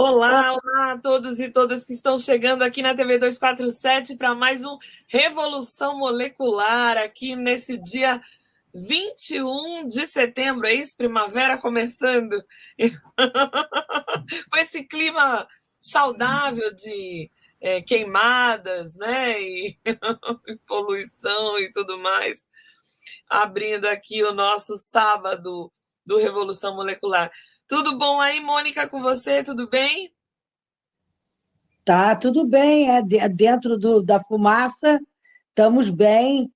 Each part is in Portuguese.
Olá, olá a todos e todas que estão chegando aqui na TV 247 para mais um Revolução Molecular, aqui nesse dia 21 de setembro, é isso? Primavera começando. Com esse clima saudável de queimadas, né? E poluição e tudo mais, abrindo aqui o nosso sábado do Revolução Molecular. Tudo bom aí, Mônica, com você? Tudo bem? Tá, tudo bem, dentro da fumaça, estamos bem.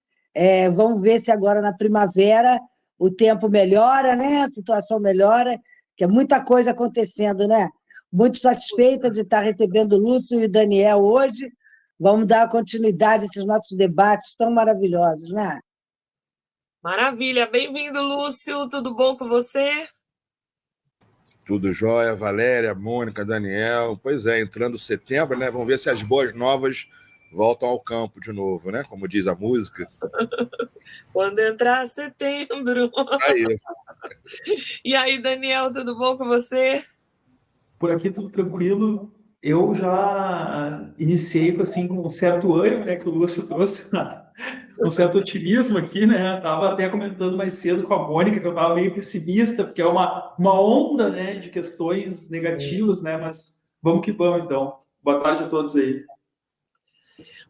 Vamos ver se agora na primavera o tempo melhora, né? A situação melhora, que é muita coisa acontecendo, né? Muito satisfeita de estar recebendo o Lúcio e o Daniel hoje. Vamos dar continuidade a esses nossos debates tão maravilhosos, né? Maravilha, bem-vindo, Lúcio, tudo bom com você? Tudo jóia, Valéria, Mônica, Daniel. Pois é, entrando setembro, né? Vamos ver se as boas novas voltam ao campo de novo, né? Como diz a música. Quando entrar setembro. Aí. E aí, Daniel, tudo bom com você? Por aqui tudo tranquilo. Eu já iniciei assim, com um certo ânimo, né, que o Lúcio trouxe, um certo otimismo aqui, né? Estava até comentando mais cedo com a Mônica que eu estava meio pessimista, porque é uma onda, né, de questões negativas, né? Mas vamos que vamos, então. Boa tarde a todos aí.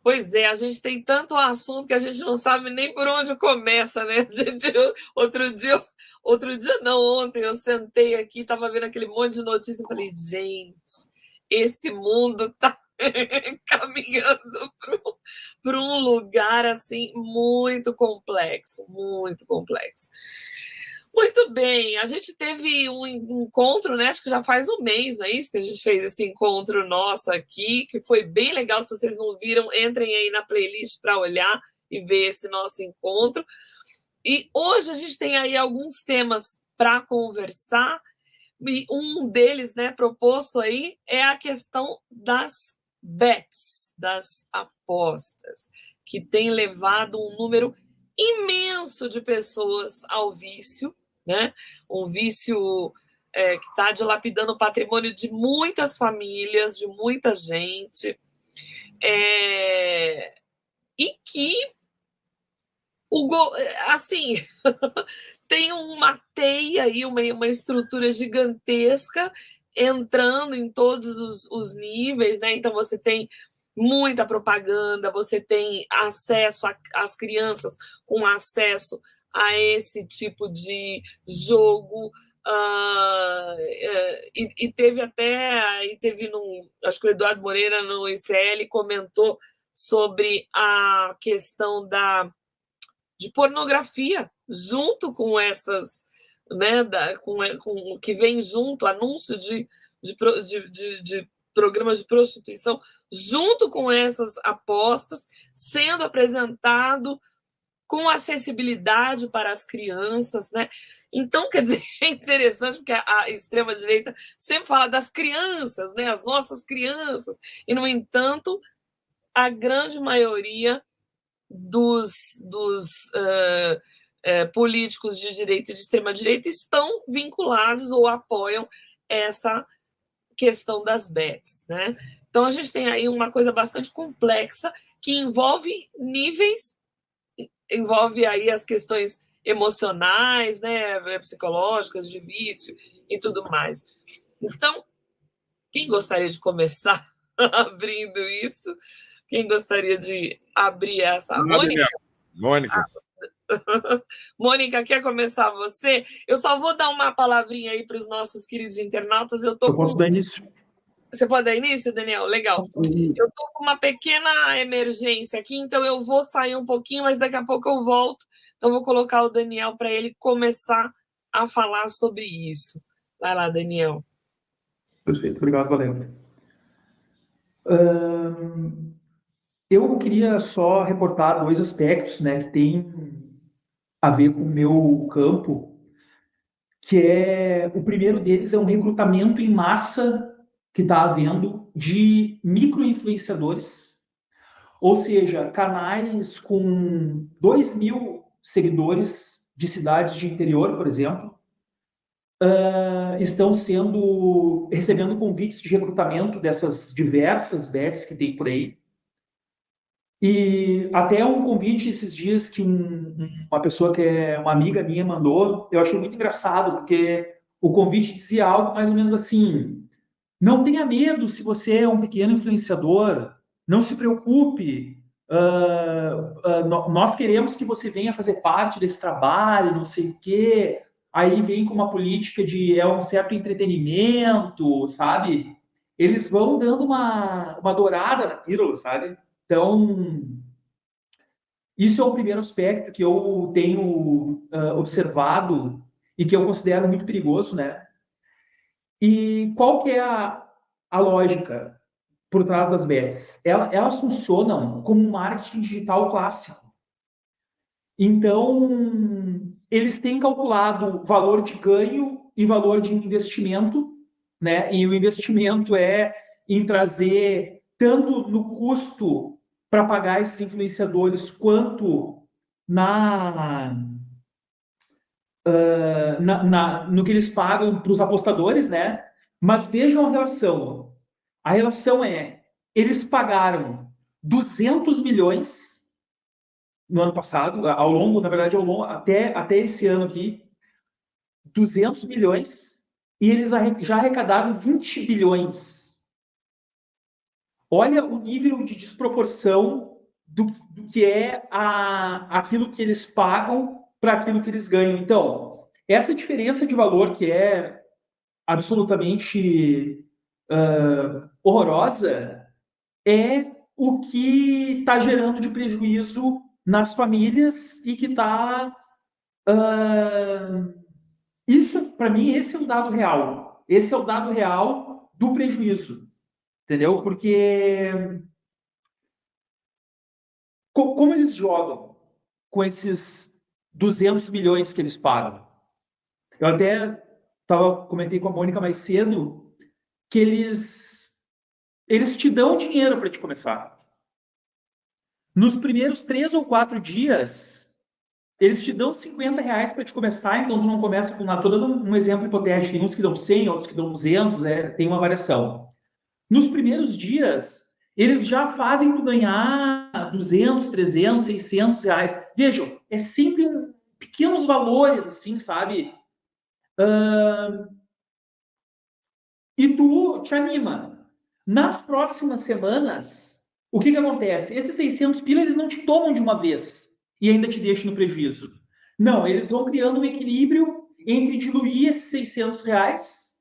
Pois é, a gente tem tanto assunto que a gente não sabe nem por onde começa, né? Outro dia não, ontem eu sentei aqui, estava vendo aquele monte de notícia e falei, gente, esse mundo está caminhando para um lugar assim muito complexo, muito complexo. Muito bem, a gente teve um encontro, né? Acho que já faz um mês, não é isso? Que a gente fez esse encontro nosso aqui, que foi bem legal. Se vocês não viram, entrem aí na playlist para olhar e ver esse nosso encontro. E hoje a gente tem aí alguns temas para conversar, e um deles, né, proposto aí, é a questão das bets, das apostas, que tem levado um número imenso de pessoas ao vício, né? Um vício que está dilapidando o patrimônio de muitas famílias, de muita gente, e que assim tem uma teia aí, uma estrutura gigantesca entrando em todos os níveis, né? Então você tem muita propaganda, você tem acesso as crianças com acesso a esse tipo de jogo. E teve até, aí teve acho que o Eduardo Moreira no ICL comentou sobre a questão de pornografia junto com essas, né, com o que vem junto, anúncio de programas de prostituição, junto com essas apostas, sendo apresentado com acessibilidade para as crianças, né? Então, quer dizer, é interessante porque a extrema-direita sempre fala das crianças, né? As nossas crianças, e, no entanto, a grande maioria dos políticos de direita e de extrema-direita estão vinculados ou apoiam essa questão das bets, né? Então, a gente tem aí uma coisa bastante complexa que envolve níveis, envolve aí as questões emocionais, né, psicológicas, de vício e tudo mais. Então, quem gostaria de começar abrindo isso? Quem gostaria de abrir essa? Mônica. Mônica, quer começar você? Eu só vou dar uma palavrinha aí para os nossos queridos internautas. Eu posso dar início. Você pode dar início, Daniel? Legal. Eu estou com uma pequena emergência aqui, então eu vou sair um pouquinho, mas daqui a pouco eu volto. Então, vou colocar o Daniel para ele começar a falar sobre isso. Vai lá, Daniel. Perfeito, obrigado, Valéria. Eu queria só reportar dois aspectos, né, que tem a ver com o meu campo, que o primeiro deles é um recrutamento em massa que está havendo de micro-influenciadores, ou seja, canais com 2.000 seguidores de cidades de interior, por exemplo, estão recebendo convites de recrutamento dessas diversas bets que tem por aí. E até um convite esses dias que uma pessoa que é uma amiga minha mandou, eu achei muito engraçado, porque o convite dizia algo mais ou menos assim: não tenha medo se você é um pequeno influenciador, não se preocupe, nós queremos que você venha fazer parte desse trabalho, não sei o quê. Aí vem com uma política de um certo entretenimento, sabe? Eles vão dando uma dourada na pílula, sabe? Então, isso é o primeiro aspecto que eu tenho observado e que eu considero muito perigoso, né? E qual que é a lógica por trás das bets? Elas funcionam como um marketing digital clássico. Então, eles têm calculado valor de ganho e valor de investimento, né? E o investimento é em trazer tanto no custo para pagar esses influenciadores quanto no que eles pagam para os apostadores, né? Mas vejam a relação. A relação é, eles pagaram 200 milhões no ano passado, na verdade, até esse ano aqui, 200 milhões, e eles já arrecadaram 20 bilhões. Olha o nível de desproporção do que é aquilo que eles pagam para aquilo que eles ganham. Então, essa diferença de valor que é absolutamente horrorosa é o que está gerando de prejuízo nas famílias e que está... isso, para mim, esse é o dado real. Esse é o dado real do prejuízo. Entendeu? Porque como eles jogam com esses 200 milhões que eles pagam? Eu até comentei com a Mônica mais cedo que eles te dão dinheiro para te começar. Nos primeiros 3 ou 4 dias, eles te dão 50 reais para te começar, então tu não começa com nada. Estou dando um exemplo hipotético. Tem uns que dão 100, outros que dão 200, tem uma variação. Nos primeiros dias, eles já fazem tu ganhar 200, 300, 600 reais. Vejam, é sempre pequenos valores, assim, sabe? E tu te anima. Nas próximas semanas, o que acontece? Esses 600 pila, eles não te tomam de uma vez e ainda te deixam no prejuízo. Não, eles vão criando um equilíbrio entre diluir esses 600 reais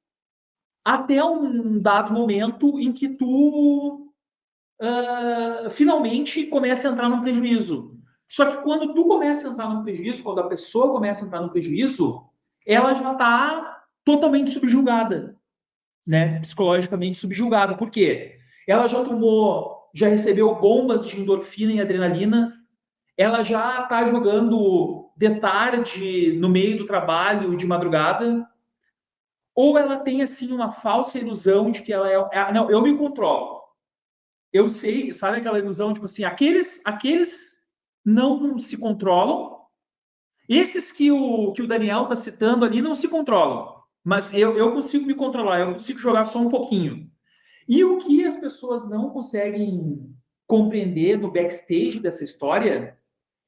até um dado momento em que tu finalmente começa a entrar num prejuízo. Só que quando tu começa a entrar num prejuízo, quando a pessoa começa a entrar num prejuízo, ela já está totalmente subjugada, né? Psicologicamente subjugada. Por quê? Ela já recebeu bombas de endorfina e adrenalina, ela já está jogando de tarde, no meio do trabalho, de madrugada, ou ela tem, assim, uma falsa ilusão de que ela não, eu me controlo. Eu sei, sabe aquela ilusão, tipo assim, aqueles não se controlam, esses que o Daniel está citando ali não se controlam, mas eu consigo me controlar, eu consigo jogar só um pouquinho. E o que as pessoas não conseguem compreender no backstage dessa história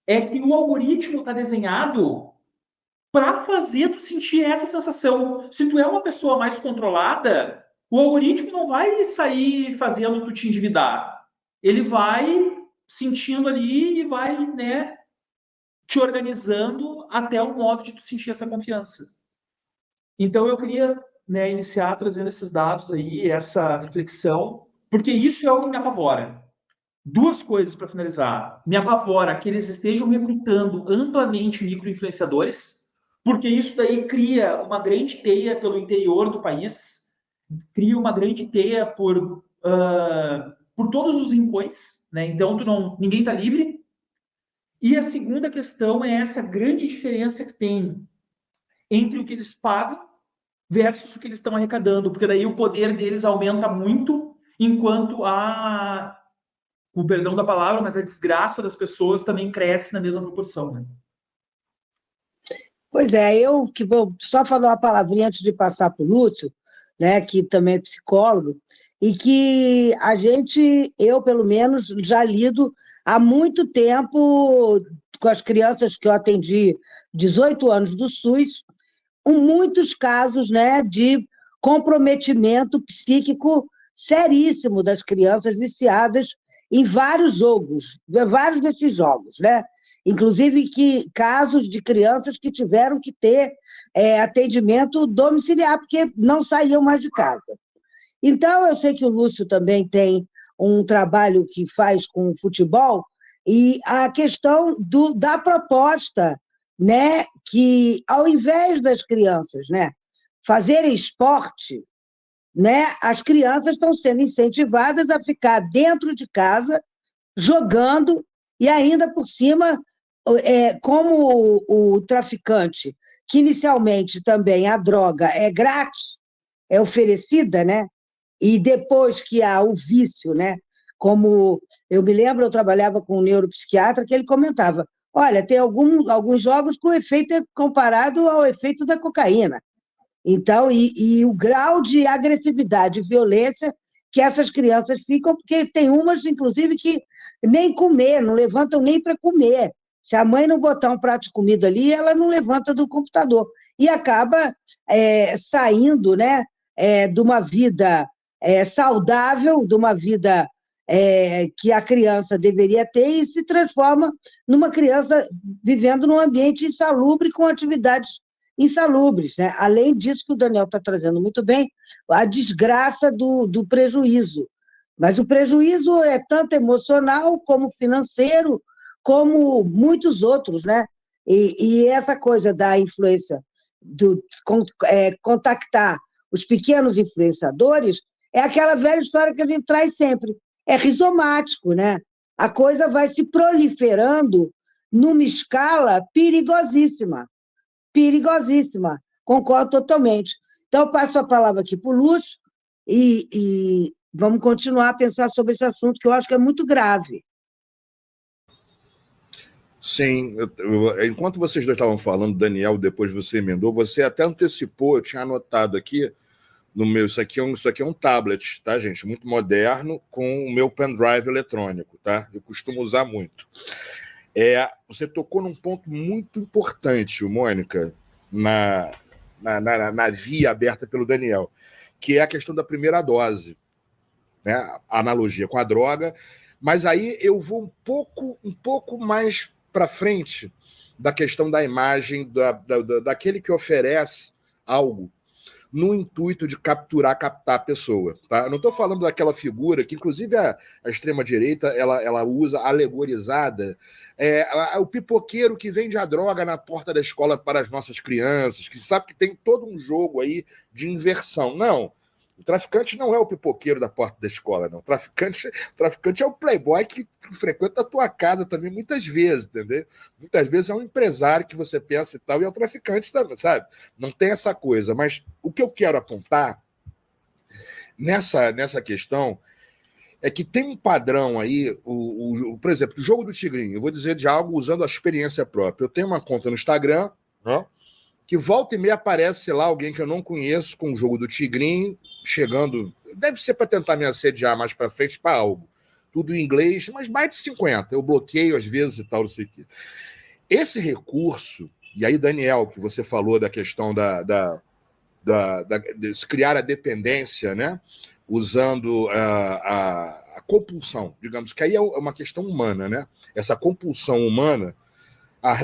é que o algoritmo está desenhado para fazer tu sentir essa sensação. Se tu é uma pessoa mais controlada, o algoritmo não vai sair fazendo tu te endividar. Ele vai sentindo ali e vai, né, te organizando até o modo de tu sentir essa confiança. Então eu queria, né, iniciar trazendo esses dados aí, essa reflexão, porque isso é o que me apavora. 2 coisas para finalizar. Me apavora que eles estejam recrutando amplamente micro-influenciadores, porque isso daí cria uma grande teia pelo interior do país, cria uma grande teia por todos os rincões, né? Então ninguém está livre. E a segunda questão é essa grande diferença que tem entre o que eles pagam versus o que eles estão arrecadando, porque daí o poder deles aumenta muito, enquanto o perdão da palavra, mas a desgraça das pessoas também cresce na mesma proporção, né? Pois é, eu que vou só falar uma palavrinha antes de passar para o Lúcio, né, que também é psicólogo, e que eu pelo menos, já lido há muito tempo com as crianças que eu atendi, 18 anos do SUS, com muitos casos, né, de comprometimento psíquico seríssimo das crianças viciadas em vários desses jogos, né? Inclusive casos de crianças que tiveram que ter atendimento domiciliar, porque não saíam mais de casa. Então, eu sei que o Lúcio também tem um trabalho que faz com o futebol, e a questão da proposta, né, que, ao invés das crianças, né, fazerem esporte, né, as crianças estão sendo incentivadas a ficar dentro de casa, jogando, e ainda por cima, como o traficante, que inicialmente também a droga é grátis, é oferecida, né? E depois que há o vício, né? Como eu me lembro, eu trabalhava com um neuropsiquiatra que ele comentava: olha, tem alguns jogos com efeito comparado ao efeito da cocaína. Então, e o grau de agressividade e violência que essas crianças ficam, porque tem umas, inclusive, que nem comer, não levantam nem para comer. Se a mãe não botar um prato de comida ali, ela não levanta do computador. E acaba saindo, né, de uma vida saudável, de uma vida que a criança deveria ter, e se transforma numa criança vivendo num ambiente insalubre, com atividades insalubres, né? Além disso que o Daniel está trazendo muito bem, a desgraça do prejuízo. Mas o prejuízo é tanto emocional como financeiro, como muitos outros, né? E essa coisa da influência, contactar os pequenos influenciadores, é aquela velha história que a gente traz sempre. É rizomático, né? A coisa vai se proliferando numa escala perigosíssima. Perigosíssima. Concordo totalmente. Então, eu passo a palavra aqui para o Lúcio e vamos continuar a pensar sobre esse assunto, que eu acho que é muito grave. Sim, enquanto vocês dois estavam falando, Daniel, depois você emendou, você até antecipou, eu tinha anotado aqui no meu, isso aqui é um tablet, tá, gente? Muito moderno, com o meu pendrive eletrônico, tá? Eu costumo usar muito. Você tocou num ponto muito importante, Mônica, na via aberta pelo Daniel, que é a questão da primeira dose, né? A analogia com a droga, mas aí eu vou um pouco mais para frente da questão da imagem daquele que oferece algo no intuito de captar a pessoa. Tá? Eu não estou falando daquela figura que, inclusive, a extrema-direita ela usa alegorizada, o pipoqueiro que vende a droga na porta da escola para as nossas crianças, que sabe que tem todo um jogo aí de inversão. Não. O traficante não é o pipoqueiro da porta da escola, não. O traficante é o playboy que frequenta a tua casa também muitas vezes, entendeu? Muitas vezes é um empresário que você pensa e tal, e é o traficante também, sabe? Não tem essa coisa. Mas o que eu quero apontar nessa questão é que tem um padrão aí, por exemplo, o jogo do Tigrinho. Eu vou dizer de algo usando a experiência própria. Eu tenho uma conta no Instagram, né? Que volta e meia aparece, sei lá, alguém que eu não conheço com o jogo do Tigrinho, chegando, deve ser para tentar me assediar mais para frente para algo. Tudo em inglês, mas mais de 50. Eu bloqueio às vezes e tal, não sei o quê. Esse recurso, e aí, Daniel, que você falou da questão de se criar a dependência, né? Usando a compulsão, digamos que aí é uma questão humana, né? Essa compulsão humana.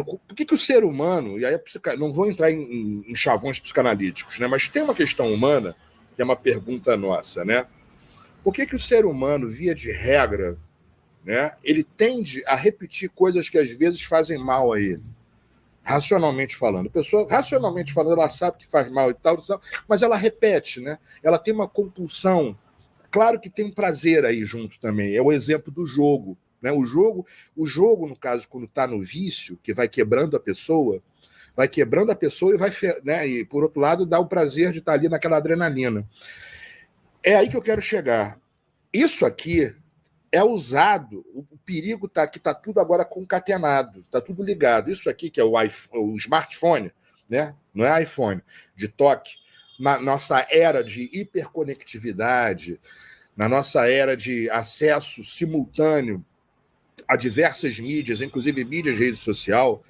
Por que o ser humano, e aí não vou entrar em chavões psicanalíticos, né? Mas tem uma questão humana, que é uma pergunta nossa, né? Por que o ser humano, via de regra, né, ele tende a repetir coisas que às vezes fazem mal a ele? Racionalmente falando. A pessoa, racionalmente falando, ela sabe que faz mal e tal, mas ela repete, né? Ela tem uma compulsão. Claro que tem um prazer aí junto também. É o exemplo do jogo. Né? O jogo, no caso, quando está no vício, que vai quebrando a pessoa e vai, né? E, por outro lado, dá o prazer de estar ali naquela adrenalina. É aí que eu quero chegar. Isso aqui é usado, o perigo está que está tudo agora concatenado, está tudo ligado. Isso aqui, que é o smartphone, né? Não é iPhone, de toque. Na nossa era de hiperconectividade, na nossa era de acesso simultâneo a diversas mídias, inclusive mídias de rede social,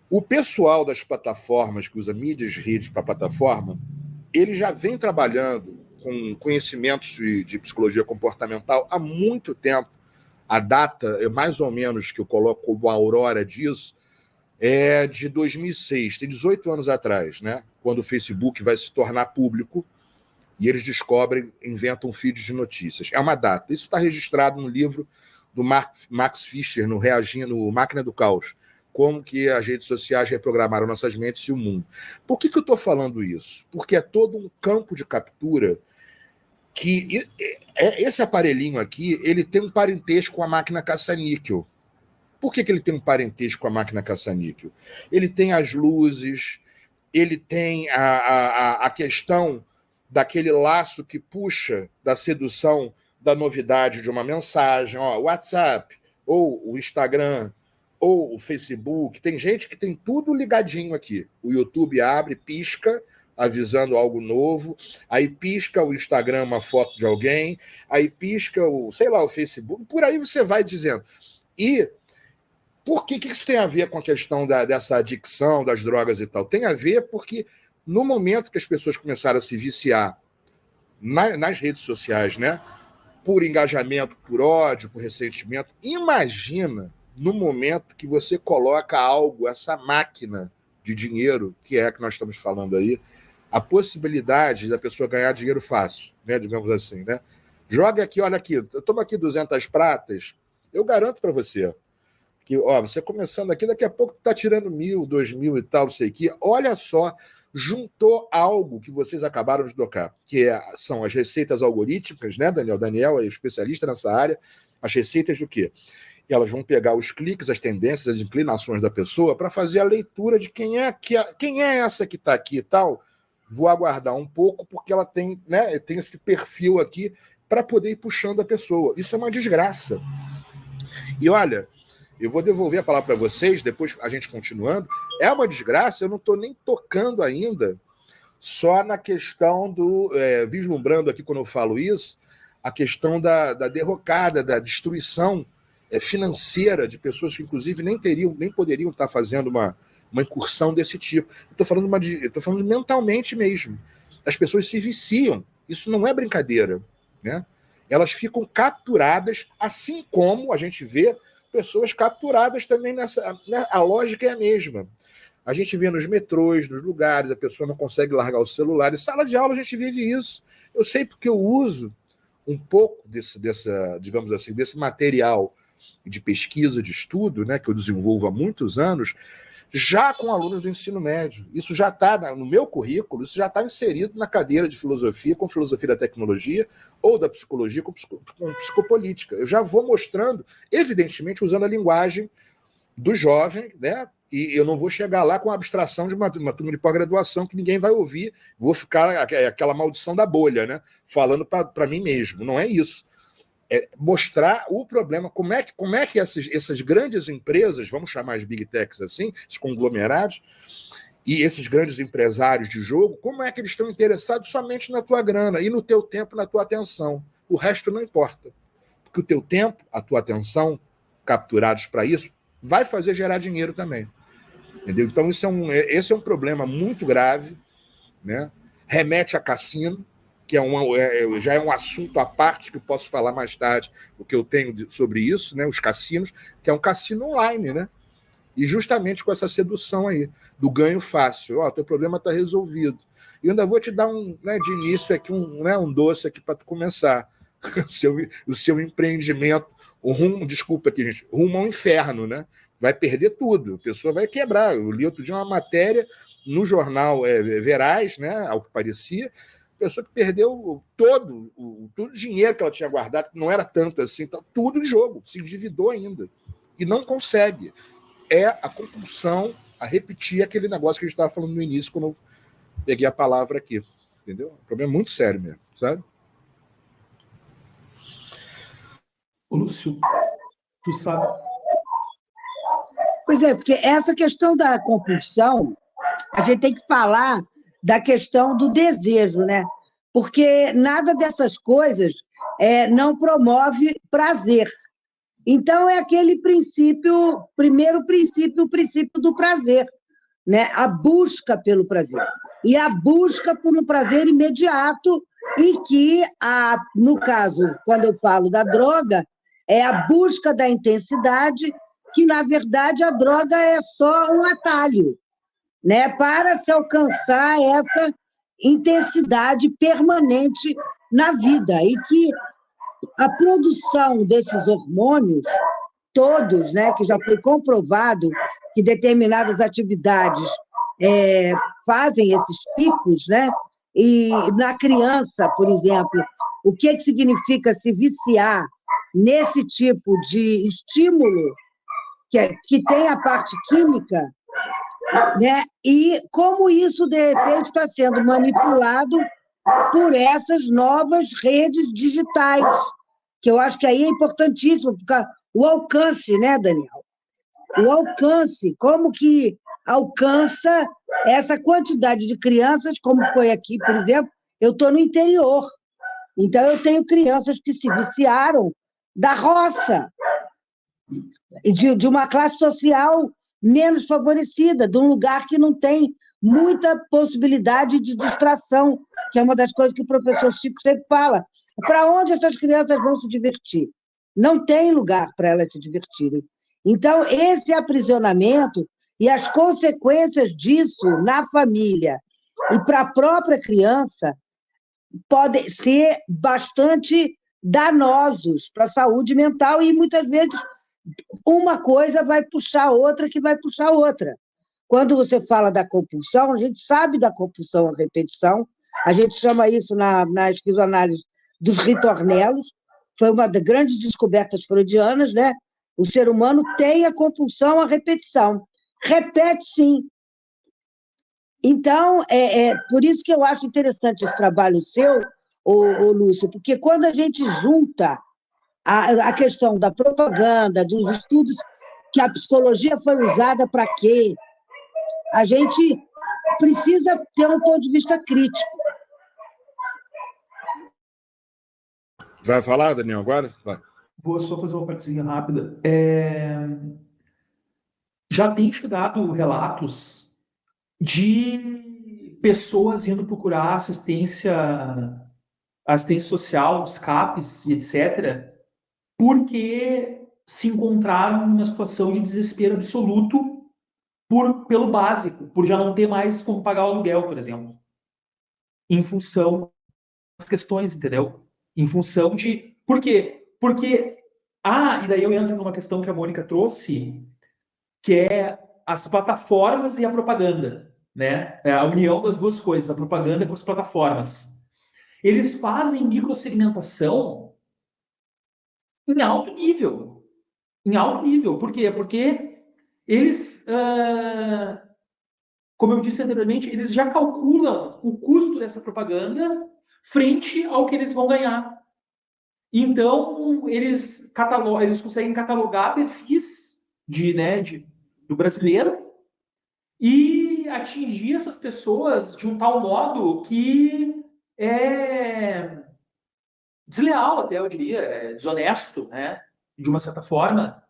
o pessoal das plataformas que usa mídias de rede para plataforma, ele já vem trabalhando com conhecimentos de psicologia comportamental há muito tempo. A data, mais ou menos, que eu coloco como a aurora disso, é de 2006, tem 18 anos atrás, né? Quando o Facebook vai se tornar público e eles descobrem, inventam um feed de notícias. É uma data. Isso está registrado no livro do Max Fischer, no Máquina do Caos, como que as redes sociais reprogramaram nossas mentes e o mundo. Por que eu estou falando isso? Porque é todo um campo de captura que esse aparelhinho aqui, ele tem um parentesco com a máquina caça-níquel. Por que ele tem um parentesco com a máquina caça-níquel? Ele tem as luzes, ele tem a questão daquele laço que puxa da sedução da novidade de uma mensagem, ó, WhatsApp, ou o Instagram, ou o Facebook. Tem gente que tem tudo ligadinho aqui. O YouTube abre, pisca, avisando algo novo, aí pisca o Instagram uma foto de alguém, aí pisca o Facebook, por aí você vai dizendo. E por que isso tem a ver com a questão dessa adicção, das drogas e tal? Tem a ver porque no momento que as pessoas começaram a se viciar nas redes sociais, né, por engajamento, por ódio, por ressentimento, imagina no momento que você coloca algo, essa máquina de dinheiro, que é a que nós estamos falando aí, a possibilidade da pessoa ganhar dinheiro fácil, né, digamos assim, né? Joga aqui, olha aqui, eu tomo aqui 200 pratas, eu garanto para você que, ó, você começando aqui, daqui a pouco está tirando 1.000, 2.000 e tal, não sei o que. Olha só, juntou algo que vocês acabaram de tocar, que são as receitas algorítmicas, né, Daniel? Daniel é especialista nessa área. As receitas do quê? Elas vão pegar os cliques, as tendências, as inclinações da pessoa para fazer a leitura de quem é essa que está aqui e tal. Vou aguardar um pouco, porque ela tem, né, tem esse perfil aqui para poder ir puxando a pessoa. Isso é uma desgraça. E olha, eu vou devolver a palavra para vocês, depois a gente continuando. É uma desgraça, eu não estou nem tocando ainda só na questão do... vislumbrando aqui quando eu falo isso, a questão da derrocada, da destruição financeira de pessoas que, inclusive, nem poderiam estar fazendo uma incursão desse tipo. Estou falando mentalmente mesmo. As pessoas se viciam. Isso não é brincadeira, né? Elas ficam capturadas, assim como a gente vê pessoas capturadas também nessa... Né? A lógica é a mesma. A gente vê nos metrôs, nos lugares, a pessoa não consegue largar o celular. Em sala de aula a gente vive isso. Eu sei porque eu uso um pouco digamos assim, desse material de pesquisa, de estudo, né, que eu desenvolvo há muitos anos, já com alunos do ensino médio. Isso já está no meu currículo, isso já está inserido na cadeira de filosofia, com filosofia da tecnologia, ou da psicologia com psicopolítica. Eu já vou mostrando, evidentemente, usando a linguagem do jovem, né? E eu não vou chegar lá com a abstração de uma turma de pós-graduação que ninguém vai ouvir, vou ficar aquela maldição da bolha, né? Falando para mim mesmo. Não é isso. É mostrar o problema, como é que essas grandes empresas, vamos chamar de big techs assim, esses conglomerados, e esses grandes empresários de jogo, como é que eles estão interessados somente na tua grana e no teu tempo, na tua atenção. O resto não importa. Porque o teu tempo, a tua atenção, capturados para isso, vai fazer gerar dinheiro também. Entendeu? Então, esse é um problema muito grave, né? Remete a cassino, que já é um assunto à parte, que eu posso falar mais tarde o que eu tenho sobre isso, né? Os cassinos, que é um cassino online, né? E justamente com essa sedução aí, do ganho fácil. Ó, teu problema está resolvido. E eu ainda vou te dar de início aqui um doce aqui para tu começar. o seu empreendimento, desculpa aqui, gente, rumo ao inferno, né? Vai perder tudo, a pessoa vai quebrar. Eu li outro dia uma matéria no jornal Veraz, né, ao que parecia, pessoa que perdeu todo o dinheiro que ela tinha guardado, que não era tanto assim, tudo em jogo, se endividou ainda. E não consegue. É a compulsão a repetir aquele negócio que a gente estava falando no início, quando eu peguei a palavra aqui. Entendeu? É um problema muito sério mesmo, sabe? Ô, Lúcio, tu sabe... Pois é, porque essa questão da compulsão, a gente tem que falar da questão do desejo, né? Porque nada dessas coisas não promove prazer. Então, é aquele princípio, primeiro princípio, o princípio do prazer, né? A busca pelo prazer. E a busca por um prazer imediato, em que, no caso, quando eu falo da droga, é a busca da intensidade, que, na verdade, a droga é só um atalho, né? Para se alcançar essa intensidade permanente na vida. E que a produção desses hormônios, todos, né, que já foi comprovado que determinadas atividades fazem esses picos, né? E na criança, por exemplo, o que significa se viciar nesse tipo de estímulo, que tem a parte química, né? E como isso, de repente, está sendo manipulado por essas novas redes digitais, que eu acho que aí é importantíssimo, porque o alcance, né, Daniel? O alcance, como que alcança essa quantidade de crianças, como foi aqui, por exemplo, eu estou no interior, então eu tenho crianças que se viciaram da roça, de uma classe social menos favorecida, de um lugar que não tem muita possibilidade de distração, que é uma das coisas que o professor Chico sempre fala. Para onde essas crianças vão se divertir? Não tem lugar para elas se divertirem. Então, esse aprisionamento e as consequências disso na família e para a própria criança podem ser bastante danosos para a saúde mental e, muitas vezes, uma coisa vai puxar outra, que vai puxar outra. Quando você fala da compulsão, a gente sabe da compulsão à repetição, a gente chama isso na esquizoanálise dos ritornelos, foi uma das grandes descobertas freudianas, né? O ser humano tem a compulsão à repetição. Repete, sim. Então, por isso que eu acho interessante esse trabalho seu, Lúcio, porque quando a gente junta a questão da propaganda, dos estudos, que a psicologia foi usada para quê? A gente precisa ter um ponto de vista crítico. Vai falar, Daniel, agora? Vai. Vou só fazer uma partezinha rápida. Já tem chegado relatos de pessoas indo procurar assistência social, os CAPs e etc., porque se encontraram numa situação de desespero absoluto pelo básico, por já não ter mais como pagar o aluguel, por exemplo. Em função das questões, entendeu? Em função de... Por quê? Porque... e daí eu entro numa questão que a Mônica trouxe, que é as plataformas e a propaganda, né? A união das duas coisas, a propaganda com as plataformas. Eles fazem microsegmentação em alto nível. Em alto nível. Por quê? Porque eles, como eu disse anteriormente, eles já calculam o custo dessa propaganda frente ao que eles vão ganhar. Então, eles conseguem catalogar perfis do brasileiro e atingir essas pessoas de um tal modo que é desleal, até eu diria, desonesto, né? De uma certa forma,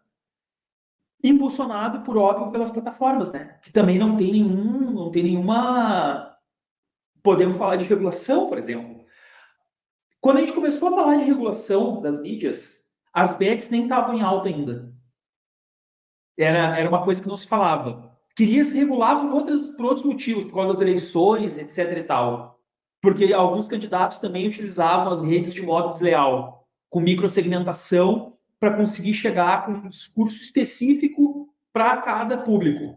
impulsionado, por óbvio, pelas plataformas, né? Que também não tem nenhuma... Podemos falar de regulação, por exemplo. Quando a gente começou a falar de regulação das mídias, as bets nem estavam em alta ainda. Era uma coisa que não se falava. Queria se regular por outros motivos, por causa das eleições, etc. e tal. Porque alguns candidatos também utilizavam as redes de modo desleal, com microsegmentação, para conseguir chegar com um discurso específico para cada público.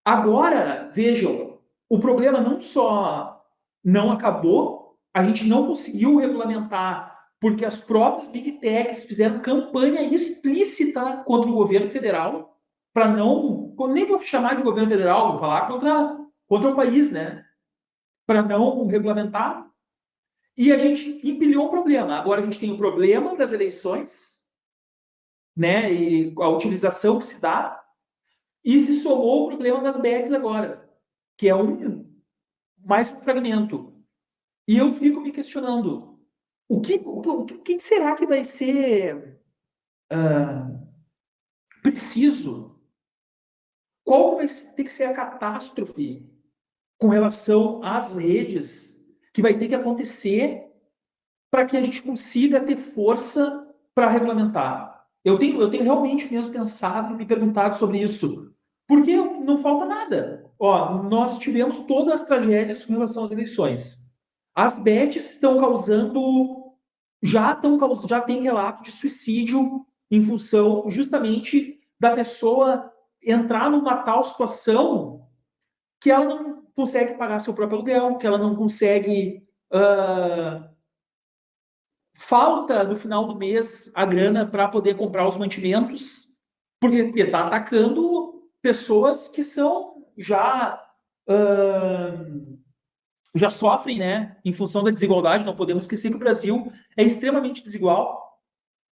Agora, vejam, o problema não só não acabou, a gente não conseguiu regulamentar porque as próprias Big Techs fizeram campanha explícita contra o governo federal, para não, nem vou chamar de governo federal, vou falar contra o país, né? Para não regulamentar. E a gente empilhou o problema. Agora a gente tem o problema das eleições, né? E a utilização que se dá. E se somou o problema das bets agora, que é mais um fragmento. E eu fico me questionando, o que será que vai ser preciso? Qual vai ter que ser a catástrofe com relação às redes que vai ter que acontecer para que a gente consiga ter força para regulamentar? Eu tenho realmente mesmo pensado e me perguntado sobre isso. Porque não falta nada. Ó, nós tivemos todas as tragédias com relação às eleições. As bets estão causando. Já tem relato de suicídio em função justamente da pessoa entrar numa tal situação que ela não consegue pagar seu próprio aluguel, que ela não consegue. Falta no final do mês a grana para poder comprar os mantimentos, porque está atacando pessoas que são já sofrem, né, em função da desigualdade. Não podemos esquecer que o Brasil é extremamente desigual.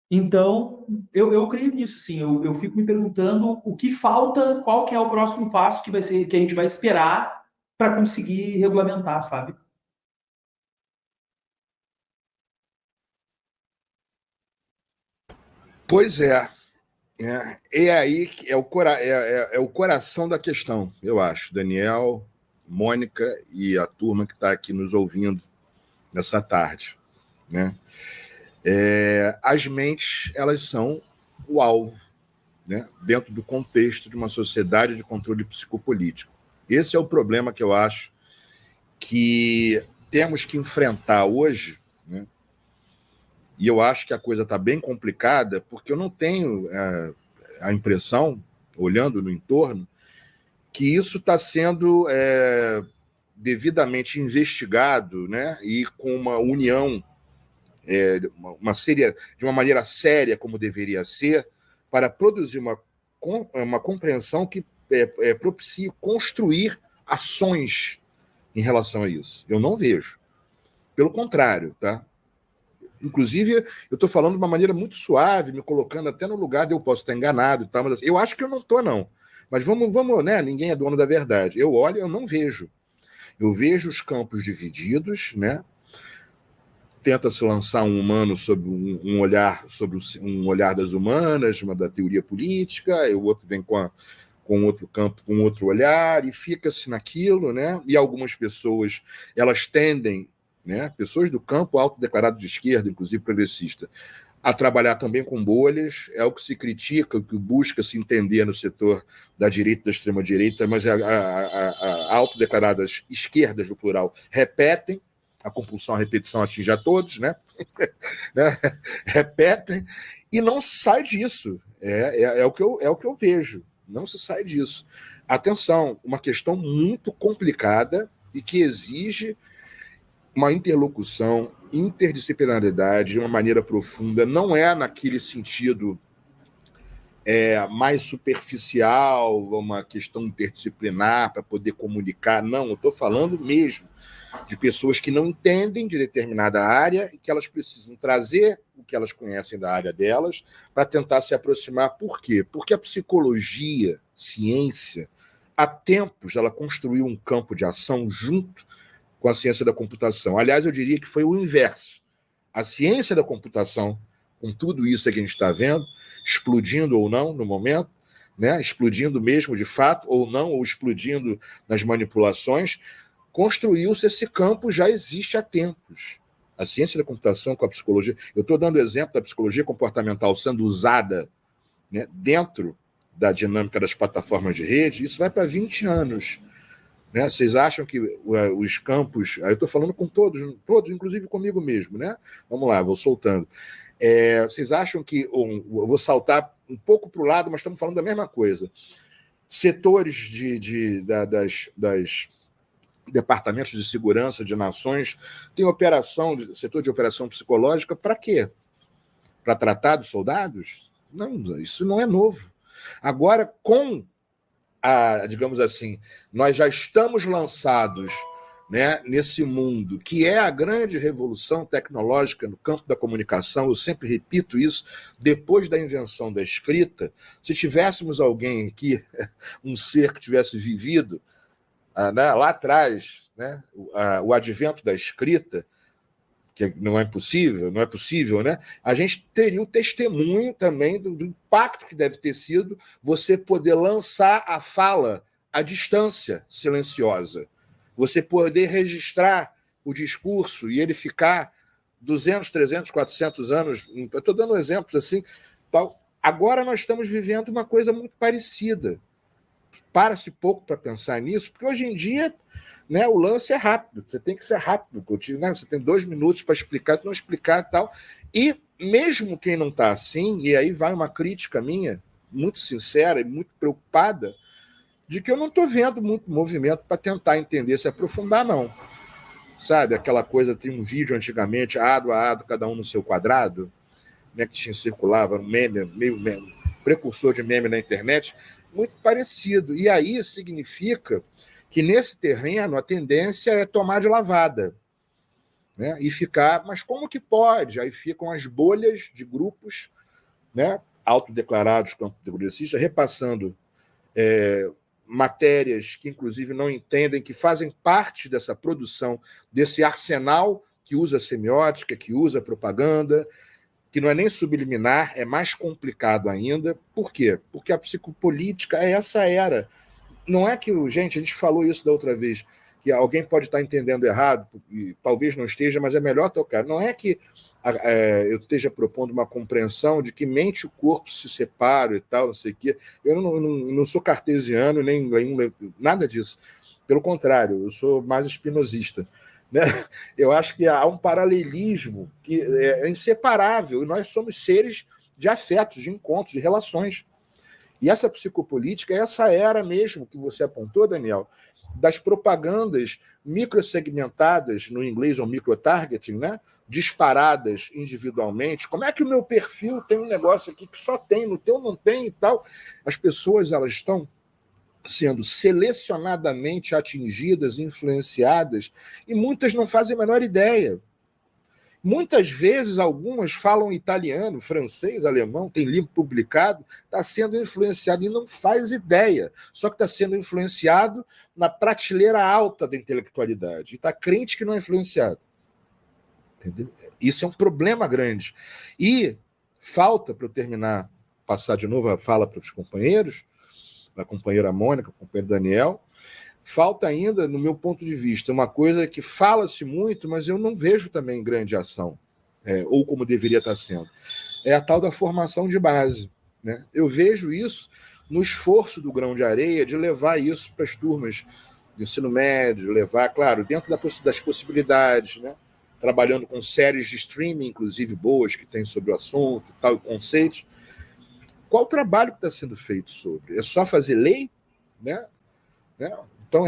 Então, eu creio nisso, sim. Eu fico me perguntando o que falta, qual que é o próximo passo que a gente vai esperar para conseguir regulamentar, sabe? Pois é. É aí que é o coração da questão, eu acho. Daniel, Mônica e a turma que está aqui nos ouvindo nessa tarde. Né? As mentes, elas são o alvo, né? Dentro do contexto de uma sociedade de controle psicopolítico. Esse é o problema que eu acho que temos que enfrentar hoje, né? E eu acho que a coisa está bem complicada, porque eu não tenho a impressão, olhando no entorno, que isso está sendo devidamente investigado, né? E com uma união de uma maneira séria, como deveria ser, para produzir uma compreensão que propicie construir ações em relação a isso. Eu não vejo. Pelo contrário, tá? Inclusive, eu estou falando de uma maneira muito suave, me colocando até no lugar de eu posso estar enganado e tal, mas assim, eu acho que eu não estou, não. Mas vamos, né? Ninguém é dono da verdade. Eu olho, eu não vejo. Eu vejo os campos divididos, né? Tenta-se lançar um humano sobre um olhar das humanas, uma da teoria política, e o outro vem com outro campo, com outro olhar, e fica-se naquilo, né? E algumas pessoas, elas tendem, né? Pessoas do campo autodeclarado de esquerda, inclusive progressista, a trabalhar também com bolhas, é o que se critica, o que busca se entender no setor da direita e da extrema-direita, mas a autodeclaradas esquerdas, no plural, repetem, a compulsão à repetição atinge a todos, né? Repetem e não sai disso. É o que eu vejo. Não se sai disso. Atenção, uma questão muito complicada e que exige uma interlocução, interdisciplinaridade de uma maneira profunda. Não é naquele sentido mais superficial, uma questão interdisciplinar para poder comunicar. Não, eu estou falando mesmo de pessoas que não entendem de determinada área e que elas precisam trazer o que elas conhecem da área delas para tentar se aproximar. Por quê? Porque a psicologia, ciência, há tempos ela construiu um campo de ação junto com a ciência da computação. Aliás, eu diria que foi o inverso. A ciência da computação, com tudo isso que a gente está vendo, explodindo ou não no momento, né? Explodindo mesmo de fato ou não, ou explodindo nas manipulações, construiu-se esse campo, já existe há tempos. A ciência da computação com a psicologia. Eu estou dando o exemplo da psicologia comportamental sendo usada, né, dentro da dinâmica das plataformas de rede, isso vai para 20 anos. Né? Vocês acham que os campos... Eu estou falando com todos, inclusive comigo mesmo. Né? Vamos lá, vou soltando. Vocês acham que... Eu vou saltar um pouco para o lado, mas estamos falando da mesma coisa. Setores das departamentos de segurança de nações tem setor de operação psicológica, para quê? Para tratar dos soldados? Não, isso não é novo. Agora, digamos assim, nós já estamos lançados né, nesse mundo, que é a grande revolução tecnológica no campo da comunicação. Eu sempre repito isso, depois da invenção da escrita, se tivéssemos alguém aqui, um ser que tivesse vivido né, lá atrás, né, o advento da escrita, que não é possível, né? A gente teria o testemunho também do impacto que deve ter sido você poder lançar a fala à distância silenciosa, você poder registrar o discurso e ele ficar 200, 300, 400 anos, eu estou dando exemplos assim, tal. Agora nós estamos vivendo uma coisa muito parecida. Para-se pouco para pensar nisso, porque hoje em dia, né, o lance é rápido, você tem que ser rápido, né? Você tem 2 minutos para explicar, se não explicar e tal. E mesmo quem não está assim, e aí vai uma crítica minha, muito sincera e muito preocupada, de que eu não estou vendo muito movimento para tentar entender, se aprofundar, não. Sabe, aquela coisa, tem um vídeo antigamente, ado a ado, cada um no seu quadrado, né, que circulava, um meme, meio precursor de meme na internet, muito parecido. E aí significa que nesse terreno a tendência é tomar de lavada, né? E ficar, mas como que pode? Aí ficam as bolhas de grupos, né, autodeclarados campo progressista, repassando matérias que inclusive não entendem, que fazem parte dessa produção, desse arsenal que usa semiótica, que usa propaganda, que não é nem subliminar, é mais complicado ainda. Por quê? Porque a psicopolítica é essa era. Não é que, gente, a gente falou isso da outra vez, que alguém pode estar entendendo errado, e talvez não esteja, mas é melhor tocar. Não é que eu esteja propondo uma compreensão de que mente e o corpo se separam e tal, não sei o quê. Eu não sou cartesiano, nem nada disso. Pelo contrário, eu sou mais espinosista. Né? Eu acho que há um paralelismo que é inseparável, e nós somos seres de afetos, de encontros, de relações. E essa psicopolítica é essa era mesmo que você apontou, Daniel, das propagandas microsegmentadas, no inglês é o microtargeting, né? Disparadas individualmente. Como é que o meu perfil tem um negócio aqui que só tem, no teu não tem e tal? As pessoas, elas estão sendo selecionadamente atingidas, influenciadas, e muitas não fazem a menor ideia. Muitas vezes, algumas falam italiano, francês, alemão, tem livro publicado, está sendo influenciado e não faz ideia. Só que está sendo influenciado na prateleira alta da intelectualidade. E está crente que não é influenciado. Entendeu? Isso é um problema grande. E falta, para eu terminar, passar de novo a fala para os companheiros, a companheira Mônica, o companheiro Daniel, falta ainda, no meu ponto de vista, uma coisa que fala-se muito, mas eu não vejo também grande ação, ou como deveria estar sendo. É a tal da formação de base. Né? Eu vejo isso no esforço do Grão de Areia de levar isso para as turmas de ensino médio, levar, claro, dentro das possibilidades, né? Trabalhando com séries de streaming, inclusive boas, que tem sobre o assunto, tal, e conceitos. Qual o trabalho que está sendo feito sobre? É só fazer lei? Né? Então,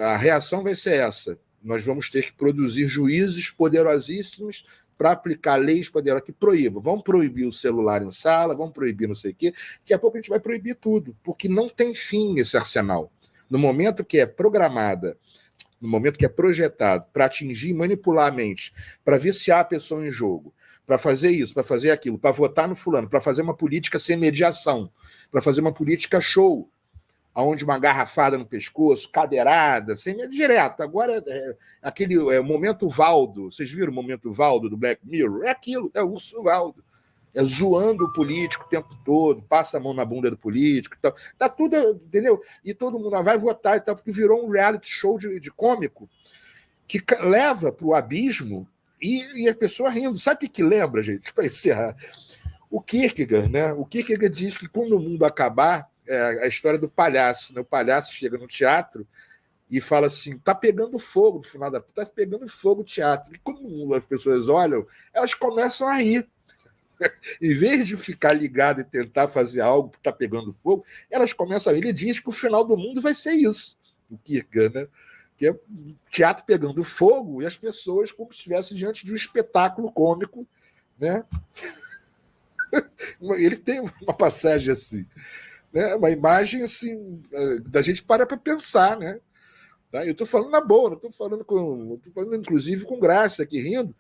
a reação vai ser essa. Nós vamos ter que produzir juízes poderosíssimos para aplicar leis poderosas que proíbam. Vamos proibir o celular em sala, vamos proibir não sei o quê. Daqui a pouco a gente vai proibir tudo, porque não tem fim esse arsenal. No momento que é programada, no momento que é projetado para atingir e manipular a mente, para viciar a pessoa em jogo, para fazer isso, para fazer aquilo, para votar no fulano, para fazer uma política sem mediação, para fazer uma política show, onde uma garrafada no pescoço, cadeirada, sem direto. Agora, aquele momento Valdo, vocês viram o momento Valdo do Black Mirror? É aquilo, é o urso Valdo. É zoando o político o tempo todo, passa a mão na bunda do político e tal. Tá tudo, entendeu? E todo mundo vai votar e tal, porque virou um reality show de cômico que leva para o abismo e a pessoa rindo. Sabe o que lembra, gente? Para encerrar. O Kierkegaard, né? O Kierkegaard diz que quando o mundo acabar, a história do palhaço, né? O palhaço chega no teatro e fala assim, tá pegando fogo no final tá pegando fogo o teatro. E quando as pessoas olham, elas começam a rir. Em vez de ficar ligado e tentar fazer algo que está pegando fogo, elas começam a rir. Ele diz que o final do mundo vai ser isso, o Kierkegaard, né? Que é teatro pegando fogo e as pessoas como se estivessem diante de um espetáculo cômico, né? Ele tem uma passagem assim, né? Uma imagem assim, da gente para pensar, né? Tá? Eu estou falando na boa, não estou falando inclusive com graça aqui, rindo,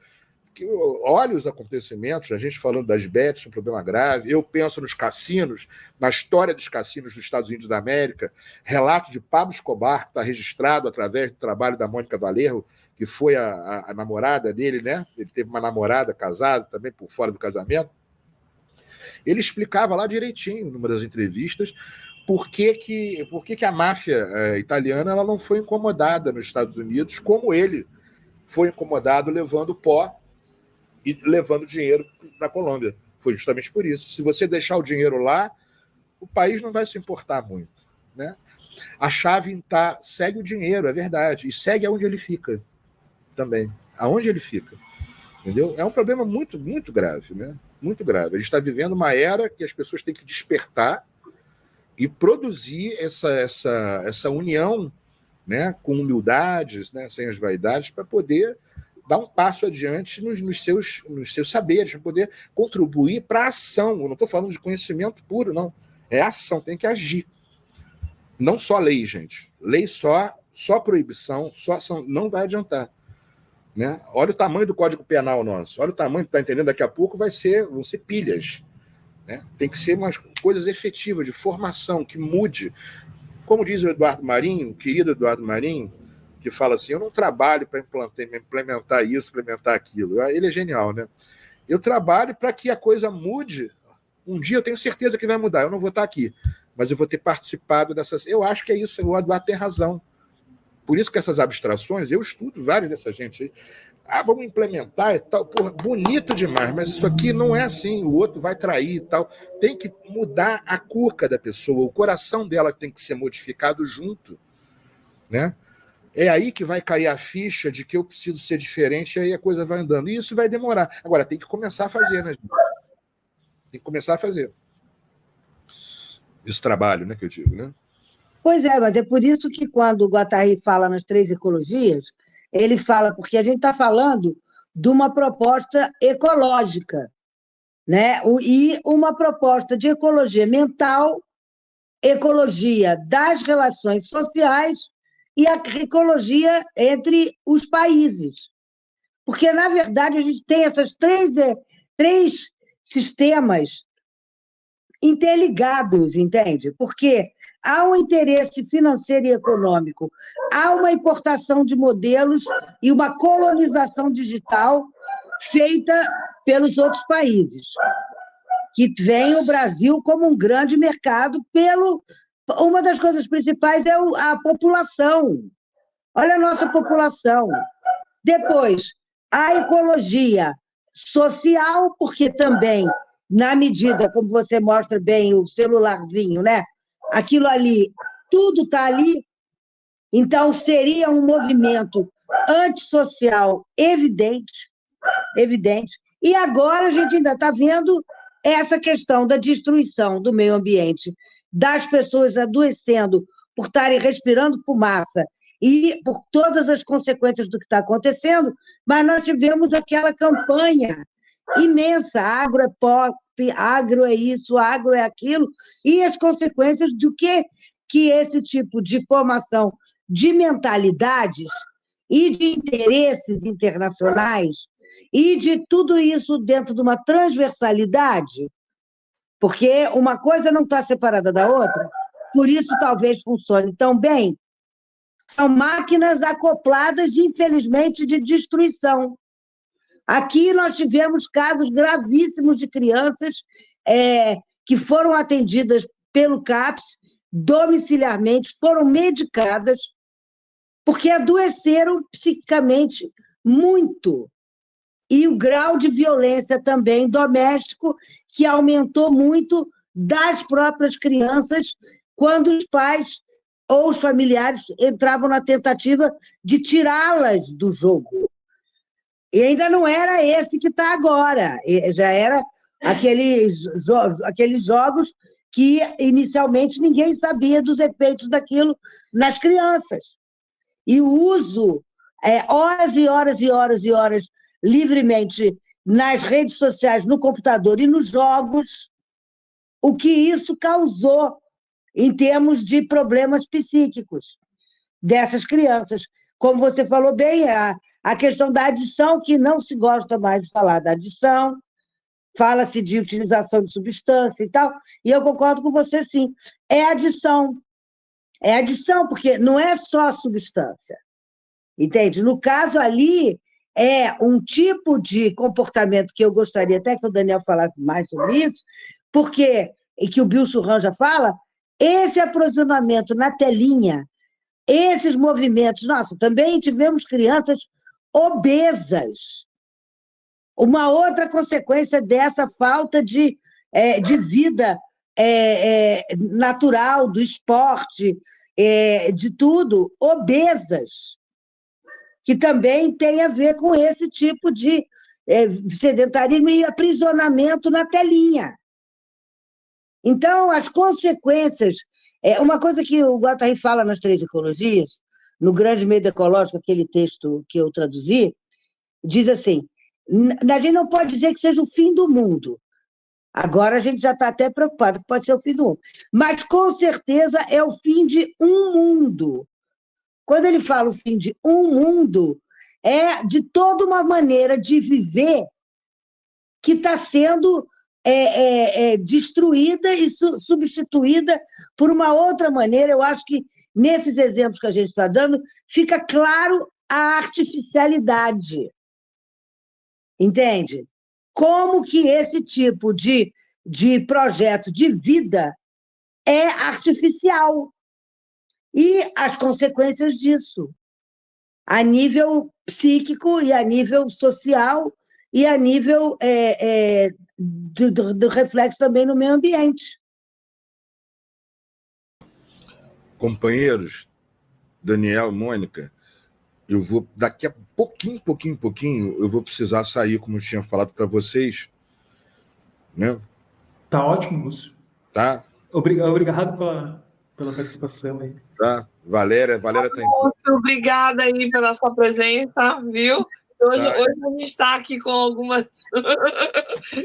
que olha os acontecimentos, a gente falando das bets, um problema grave, eu penso nos cassinos, na história dos cassinos dos Estados Unidos da América, relato de Pablo Escobar, que está registrado através do trabalho da Mônica Valerro, que foi a namorada dele, né? Ele teve uma namorada casada também por fora do casamento. Ele explicava lá direitinho, numa das entrevistas, por que a máfia italiana ela não foi incomodada nos Estados Unidos como ele foi incomodado levando pó e levando dinheiro para a Colômbia. Foi justamente por isso. Se você deixar o dinheiro lá, o país não vai se importar muito, né? A chave segue o dinheiro, é verdade, e segue aonde ele fica também. Aonde ele fica. Entendeu? É um problema muito, muito grave, né? Muito grave. A gente está vivendo uma era que as pessoas têm que despertar e produzir essa união, né, com humildades, né, sem as vaidades, para poder dar um passo adiante nos seus saberes, para poder contribuir para a ação. Eu não estou falando de conhecimento puro, não. É ação, tem que agir. Não só lei, gente. Lei só proibição, só ação não vai adiantar. Né? Olha o tamanho do Código Penal nosso. Olha o tamanho, está entendendo? Daqui a pouco vão ser pilhas. Né? Tem que ser umas coisas efetivas, de formação, que mude. Como diz o Eduardo Marinho, o querido Eduardo Marinho, que fala assim, eu não trabalho para implementar isso, implementar aquilo. Ele é genial, né? Eu trabalho para que a coisa mude. Um dia eu tenho certeza que vai mudar. Eu não vou estar aqui, mas eu vou ter participado dessas... Eu acho que é isso, o Eduardo tem razão. Por isso que essas abstrações, eu estudo várias dessa gente aí. Vamos implementar e tal. Porra, bonito demais, mas isso aqui não é assim. O outro vai trair e tal. Tem que mudar a cuca da pessoa. O coração dela tem que ser modificado junto. Né? É aí que vai cair a ficha de que eu preciso ser diferente e aí a coisa vai andando. E isso vai demorar. Agora, tem que começar a fazer, né? Tem que começar a fazer. Esse trabalho, né, que eu digo, né? Pois é, mas é por isso que quando o Guattari fala nas 3 ecologias, ele fala, porque a gente está falando de uma proposta ecológica, né? E uma proposta de ecologia mental, ecologia das relações sociais e a ecologia entre os países. Porque, na verdade, a gente tem essas três sistemas interligados, entende? Porque há um interesse financeiro e econômico, há uma importação de modelos e uma colonização digital feita pelos outros países, que veem o Brasil como um grande mercado uma das coisas principais é a população. Olha a nossa população. Depois, a ecologia social, porque também, na medida, como você mostra bem o celularzinho, né? Aquilo ali, tudo está ali, então seria um movimento antissocial evidente, e agora a gente ainda está vendo essa questão da destruição do meio ambiente, das pessoas adoecendo por estarem respirando fumaça e por todas as consequências do que está acontecendo, mas nós tivemos aquela campanha imensa, agro é pop, agro é isso, agro é aquilo, e as consequências do que esse tipo de formação de mentalidades e de interesses internacionais e de tudo isso dentro de uma transversalidade, porque uma coisa não está separada da outra, por isso talvez funcione tão bem, são máquinas acopladas, infelizmente, de destruição. Aqui nós tivemos casos gravíssimos de crianças que foram atendidas pelo CAPS domiciliarmente, foram medicadas, porque adoeceram psiquicamente muito. E o grau de violência também doméstico, que aumentou muito das próprias crianças, quando os pais ou os familiares entravam na tentativa de tirá-las do jogo. E ainda não era esse que está agora, já era aqueles jogos que inicialmente ninguém sabia dos efeitos daquilo nas crianças. E o uso, horas e horas e horas e horas, livremente nas redes sociais, no computador e nos jogos, o que isso causou em termos de problemas psíquicos. dessas crianças. Como você falou bem, a questão da adição, que não se gosta mais de falar da adição, fala-se de utilização de substância e tal, e eu concordo com você, sim. É adição, porque não é só a substância, entende? No caso ali, é um tipo de comportamento que eu gostaria até que o Daniel falasse mais sobre isso, porque, e que o Bill Surran já fala, esse aprisionamento na telinha, esses movimentos... Nossa, também tivemos crianças obesas. Uma outra consequência dessa falta de vida natural, do esporte, de tudo, obesas, que também tem a ver com esse tipo de sedentarismo e aprisionamento na telinha. Então, as consequências... uma coisa que o Guattari fala nas 3 ecologias, no Grande Medo Ecológico, aquele texto que eu traduzi, diz assim: a gente não pode dizer que seja o fim do mundo. Agora a gente já está até preocupado que pode ser o fim do mundo. Mas, com certeza, é o fim de um mundo. Quando ele fala o fim de um mundo, é de toda uma maneira de viver que está sendo destruída e substituída por uma outra maneira. Eu acho que, nesses exemplos que a gente está dando, fica claro a artificialidade. Entende? Como que esse tipo de projeto de vida é artificial. E as consequências disso, a nível psíquico e a nível social e a nível do reflexo também no meio ambiente. Companheiros, Daniel, Mônica, eu vou, daqui a pouquinho, eu vou precisar sair, como eu tinha falado para vocês, né? Tá ótimo, Lúcio. Tá? Obrigado pela participação aí. Tá? Valéria tem... Obrigada aí pela sua presença, viu? Hoje a gente está aqui com algumas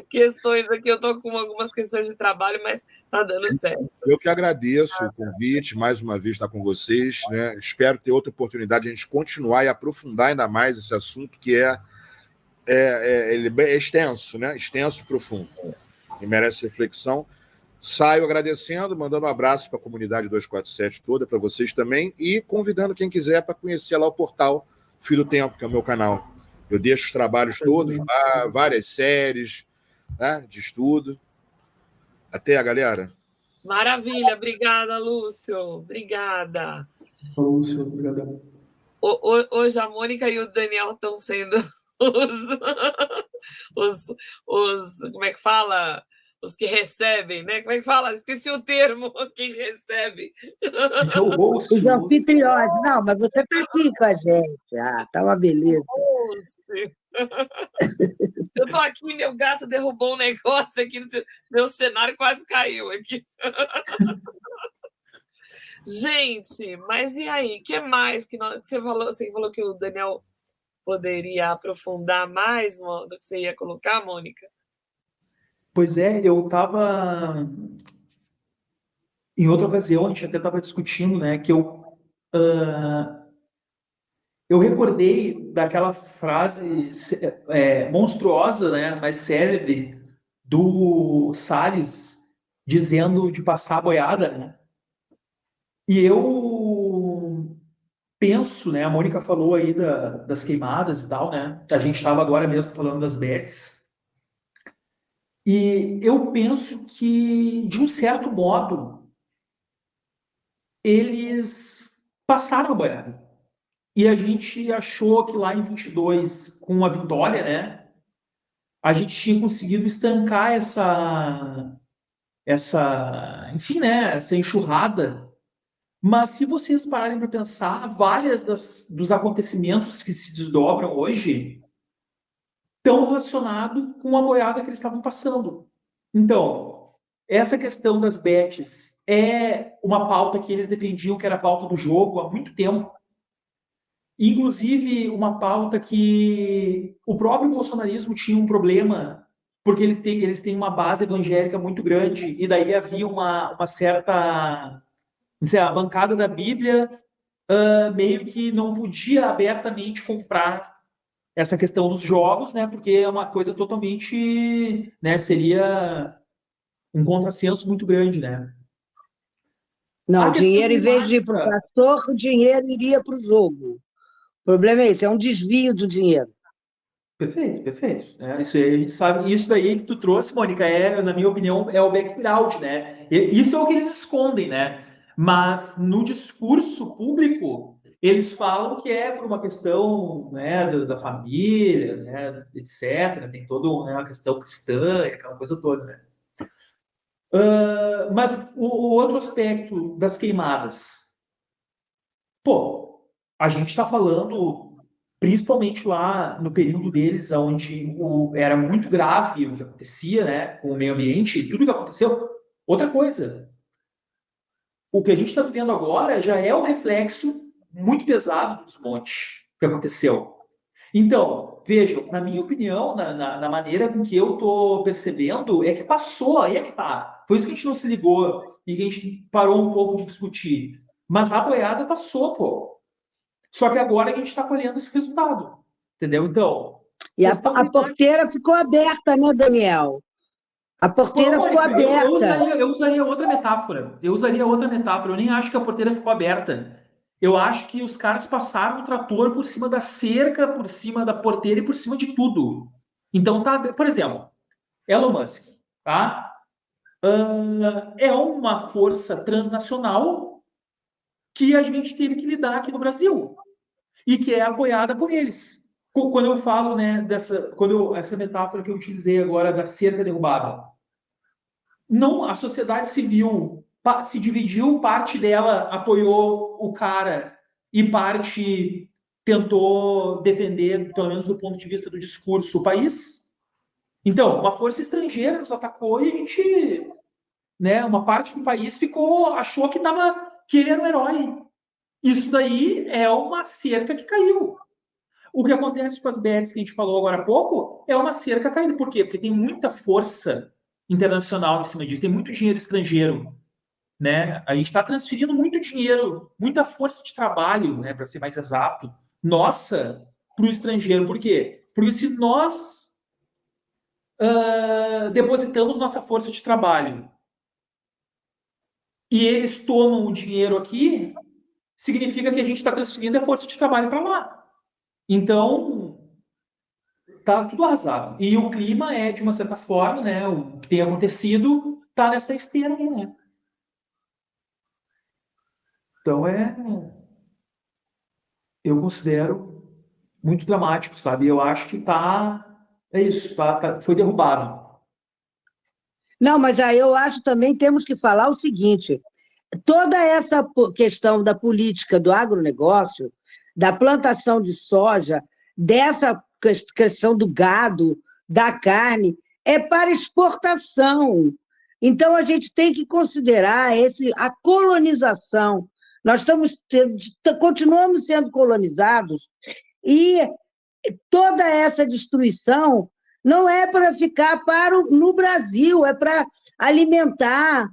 questões aqui, eu estou com algumas questões de trabalho, mas está dando certo. Eu que agradeço o convite, mais uma vez estar com vocês, né? Espero ter outra oportunidade de a gente continuar e aprofundar ainda mais esse assunto, que ele é extenso, né? Extenso e profundo, e merece reflexão. Saio agradecendo, mandando um abraço para a comunidade 247 toda, para vocês também, e convidando quem quiser para conhecer lá o portal Filho do Tempo, que é o meu canal. Eu deixo os trabalhos todos lá, várias séries, né, de estudo. Até, galera. Maravilha, obrigada, Lúcio. Obrigada. Lúcio, obrigado. Hoje a Mônica e o Daniel estão sendo os como é que fala? Os que recebem, né? Como é que fala? Esqueci o termo, quem recebe. Os anfitriões. Não, mas você está aqui com a gente. Ah, tá uma beleza. Eu estou aqui, meu gato derrubou um negócio aqui, meu cenário quase caiu aqui. Gente, mas e aí? O que mais que você falou? Você falou que o Daniel poderia aprofundar mais do que você ia colocar, Mônica? Pois é, eu estava... Em outra ocasião, a gente até estava discutindo, né, que eu recordei daquela frase monstruosa, né, mas célebre, do Salles, dizendo de passar a boiada, né? E eu penso, né, a Mônica falou aí das queimadas e tal, né? A gente estava agora mesmo falando das bets. E eu penso que, de um certo modo, eles passaram a boiada. E a gente achou que lá em 22, com a vitória, né, a gente tinha conseguido estancar enfim, né, essa enxurrada. Mas se vocês pararem para pensar, várias dos acontecimentos que se desdobram hoje estão relacionados com a boiada que eles estavam passando. Então, essa questão das bets é uma pauta que eles defendiam que era a pauta do jogo há muito tempo. Inclusive, uma pauta que o próprio bolsonarismo tinha um problema, porque eles têm uma base evangélica muito grande, e daí havia uma certa... a bancada da Bíblia meio que não podia abertamente comprar essa questão dos jogos, né? Porque é uma coisa totalmente, né? Seria um contrassenso muito grande, né? Não, A o questão dinheiro, em vez de ir para o climática, pastor, o dinheiro iria para o jogo. O problema é esse, é um desvio do dinheiro. perfeito, perfeito. Isso aí, a gente sabe, isso daí que tu trouxe, Mônica, na minha opinião, é o background, né? Isso é o que eles escondem, né? Mas no discurso público, eles falam que é por uma questão, né, da família, né, etc. Tem toda uma questão cristã, aquela coisa toda, né? Mas o outro aspecto das queimadas, pô, a gente está falando, principalmente lá no período deles, onde era muito grave o que acontecia, né, com o meio ambiente, tudo que aconteceu. Outra coisa, o que a gente está vivendo agora já é um reflexo muito pesado dos montes que aconteceu. Então, vejam, na minha opinião, na maneira com que eu estou percebendo, é que passou, aí é que tá. Foi isso que a gente não se ligou e que a gente parou um pouco de discutir. Mas a boiada passou, pô. Só que agora a gente está colhendo esse resultado. Entendeu? Então, E questão a climática. porteira ficou aberta, né, Daniel? A Pô, porteira ficou Mônica, aberta. eu usaria outra metáfora. Eu usaria outra metáfora. Eu nem acho que a porteira ficou aberta. Eu acho que os caras passaram o trator por cima da cerca, por cima da porteira e por cima de tudo. Então, tá, por exemplo, Elon Musk, tá? É uma força transnacional que a gente teve que lidar aqui no Brasil e que é apoiada por eles. Quando eu falo, né, essa metáfora que eu utilizei agora da cerca derrubada, não, a sociedade civil se dividiu, parte dela apoiou o cara e parte tentou defender, pelo menos do ponto de vista do discurso, o país. Então, uma força estrangeira nos atacou e a gente, né, uma parte do país achou que ele era um herói. Isso daí é uma cerca que caiu. O que acontece com as bets que a gente falou agora há pouco é uma cerca caída. Por quê? Porque tem muita força internacional em cima disso, tem muito dinheiro estrangeiro, né? A gente está transferindo muito dinheiro, muita força de trabalho, né, para ser mais exato, nossa, para o estrangeiro. Por quê? Porque se nós depositamos nossa força de trabalho e eles tomam o dinheiro aqui, significa que a gente está transferindo a força de trabalho para lá. Então, tá tudo arrasado. E o clima é, de uma certa forma, né, o que tem acontecido, tá nessa esteira aí, né? Então, eu considero muito dramático, sabe? Eu acho que é isso, foi derrubado. Não, mas aí eu acho também temos que falar o seguinte: toda essa questão da política do agronegócio, da plantação de soja, dessa questão do gado, da carne, é para exportação. Então, a gente tem que considerar a colonização. Nós continuamos sendo colonizados e toda essa destruição não é para ficar no Brasil, é para alimentar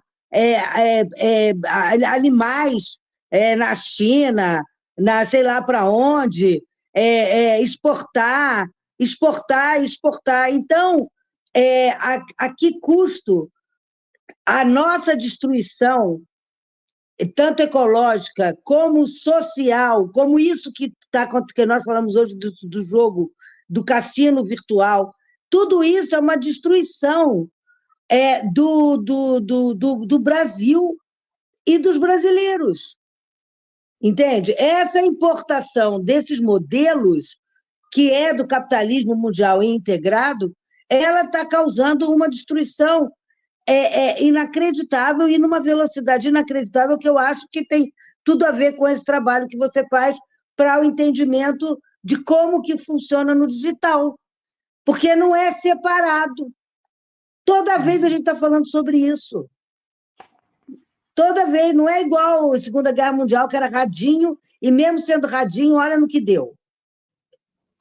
animais na China, sei lá para onde, exportar. Então, a que custo a nossa destruição, tanto ecológica como social, como isso que nós falamos hoje do jogo, do cassino virtual, tudo isso é uma destruição do Brasil e dos brasileiros. Entende? Essa importação desses modelos, que é do capitalismo mundial integrado, ela está causando uma destruição inacreditável e numa velocidade inacreditável, que eu acho que tem tudo a ver com esse trabalho que você faz para o entendimento de como que funciona no digital, porque não é separado. Toda vez a gente está falando sobre isso. Toda vez, não é igual a Segunda Guerra Mundial, que era radinho, e mesmo sendo radinho, olha no que deu.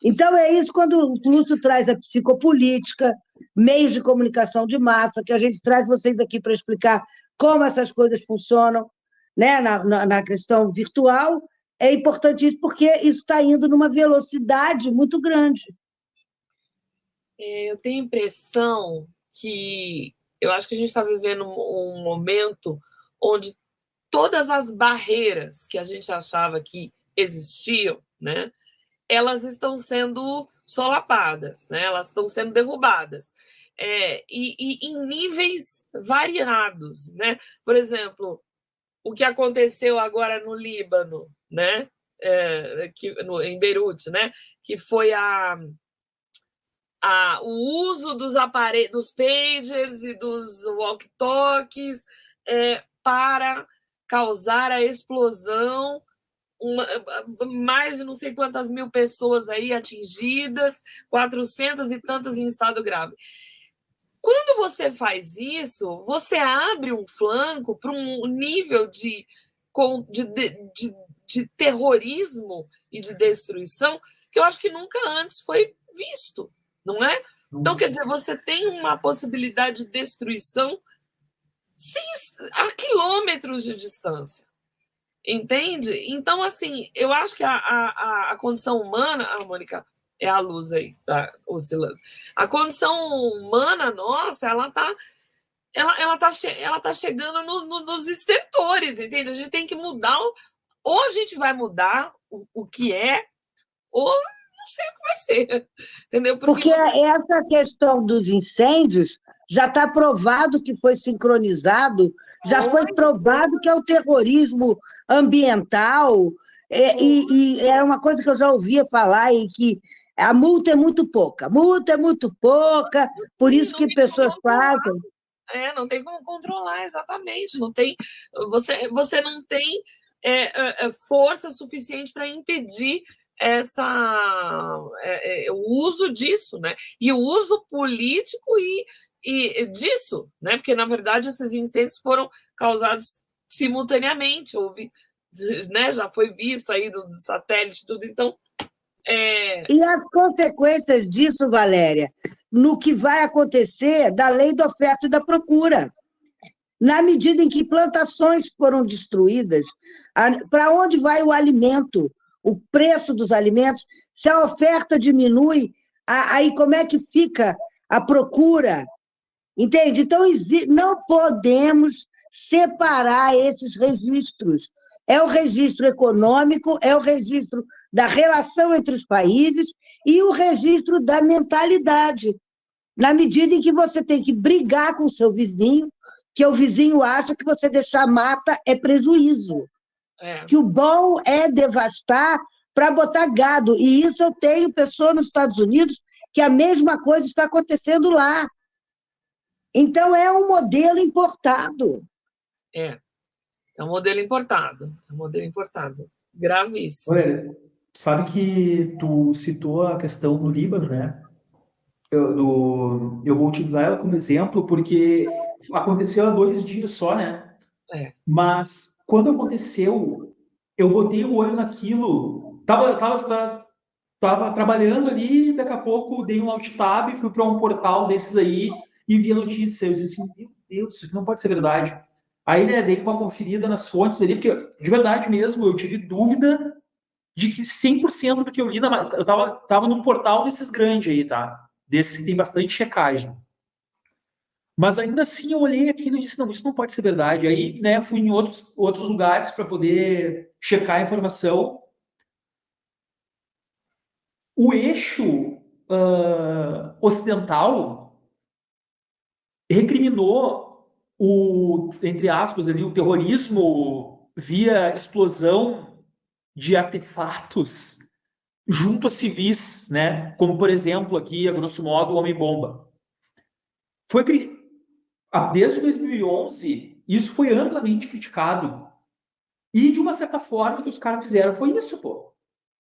Então, é isso quando o Lúcio traz a psicopolítica, meios de comunicação de massa, que a gente traz vocês aqui para explicar como essas coisas funcionam, né, na questão virtual, é importante isso, porque isso está indo numa velocidade muito grande. Eu tenho a impressão que eu acho que a gente está vivendo um momento onde todas as barreiras que a gente achava que existiam, né, elas estão sendo solapadas, né, elas estão sendo derrubadas. E em níveis variados, né? Por exemplo, o que aconteceu agora no Líbano, né? Em Beirute, né? Que foi o uso dos aparelhos, dos pagers e dos walkie-talkies para causar a explosão, mais de não sei quantas mil pessoas aí atingidas, 400 e tantas em estado grave. Quando você faz isso, você abre um flanco para um nível de terrorismo e de destruição que eu acho que nunca antes foi visto, não é? Então, quer dizer, você tem uma possibilidade de destruição a quilômetros de distância, entende? Então, assim, eu acho que a condição humana... Mônica, é a luz aí que está oscilando. A condição humana nossa, ela tá chegando nos estertores, entende? A gente tem que mudar, ou a gente vai mudar o que é, ou não sei o que vai ser, entendeu? Porque essa questão dos incêndios já está provado que foi sincronizado, já foi provado que é o terrorismo ambiental, e é uma coisa que eu já ouvia falar, e que a multa é muito pouca, por isso que pessoas fazem. Não tem como controlar, exatamente. Não tem, você não tem força suficiente para impedir o uso disso, né? E o uso político e disso, né? Porque, na verdade, esses incêndios foram causados simultaneamente, né? Já foi visto aí do satélite, tudo, então... E as consequências disso, Valéria, no que vai acontecer da lei da oferta e da procura. Na medida em que plantações foram destruídas, para onde vai o alimento, o preço dos alimentos? Se a oferta diminui, aí como é que fica a procura? Entende? Então, não podemos separar esses registros. É o registro econômico, é o registro da relação entre os países e o registro da mentalidade. Na medida em que você tem que brigar com o seu vizinho, que o vizinho acha que você deixar mata é prejuízo. Que o bom é devastar para botar gado. E isso eu tenho pessoa nos Estados Unidos que a mesma coisa está acontecendo lá. Então, é um modelo importado. É um modelo importado. Gravíssimo. Olha, sabe que tu citou a questão do Líbano, né? Eu vou utilizar ela como exemplo porque aconteceu há 2 dias só, né? Mas quando aconteceu, eu botei o olho naquilo, tava trabalhando ali, daqui a pouco dei um alt tab, fui para um portal desses aí e vi a notícia. Eu disse assim, meu Deus, isso aqui não pode ser verdade. Aí, né, dei uma conferida nas fontes ali, porque de verdade mesmo eu tive dúvida de que 100% do que eu li, eu tava num portal desses grandes aí, tá? Desses que tem bastante checagem. Mas ainda assim eu olhei aquilo e disse, não, isso não pode ser verdade. Aí, né, fui em outros lugares para poder checar a informação. O eixo ocidental recriminou entre aspas, ali, o terrorismo via explosão de artefatos junto a civis, né? Como, por exemplo, aqui, a grosso modo, o Homem-Bomba. Desde 2011, isso foi amplamente criticado. E, de uma certa forma, o que os caras fizeram foi isso, pô.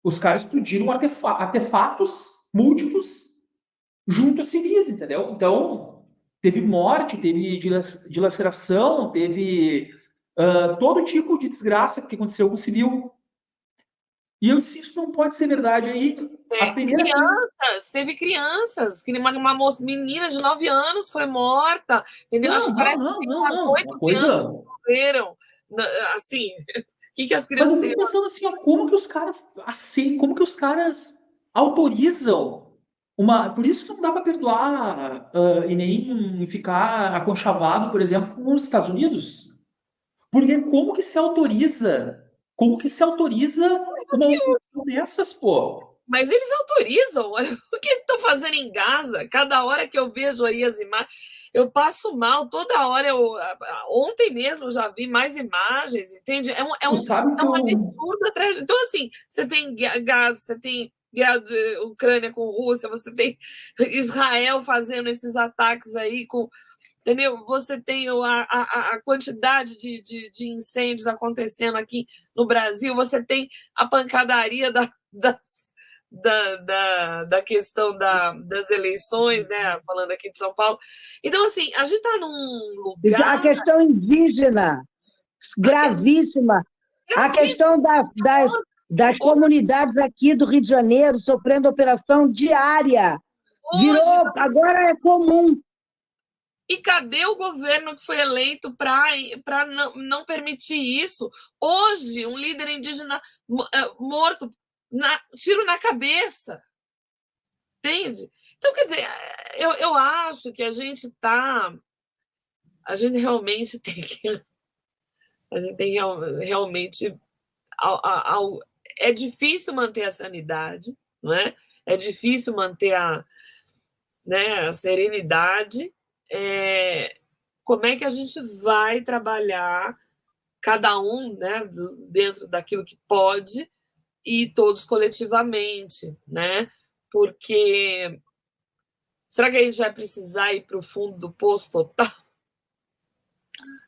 Os caras explodiram artefatos múltiplos junto a civis, entendeu? Então, teve morte, teve dilaceração, teve todo tipo de desgraça que aconteceu com o civil. E eu disse, isso não pode ser verdade. Aí, teve crianças, uma menina de 9 anos foi morta, entendeu? Não, parece que umas 8 crianças morreram, assim, que as Mas crianças eu fico teriam? pensando assim, ó, como que os caras assim, como que os caras autorizam uma. Por isso que não dá para perdoar e nem ficar aconchavado, por exemplo, com os Estados Unidos. Porque como que se autoriza? Como que se autoriza uma operação dessas, pô? Mas eles autorizam. O que estão fazendo em Gaza? Cada hora que eu vejo aí as imagens, eu passo mal. Toda hora, ontem mesmo eu já vi mais imagens, entende? Tu sabe É que um eu. absurdo atrás. Então, assim, você tem Gaza, você tem guerra de Ucrânia com Rússia, você tem Israel fazendo esses ataques aí com. Entendeu? Você tem a quantidade de incêndios acontecendo aqui no Brasil, você tem a pancadaria da questão das eleições, né? Falando aqui de São Paulo. Então, assim, a gente está num A lugar. questão indígena, gravíssima. A questão das comunidades aqui do Rio de Janeiro sofrendo operação diária. Hoje, Agora é comum. e cadê o governo que foi eleito para não permitir isso? Hoje, um líder indígena morto, tiro na cabeça. Entende? Então, quer dizer, eu acho que a gente realmente tem que. A gente tem realmente. É difícil manter a sanidade, não é? É difícil manter a serenidade. Como é que a gente vai trabalhar, cada um, né, dentro daquilo que pode, e todos coletivamente, né? Porque será que a gente vai precisar ir para o fundo do poço total?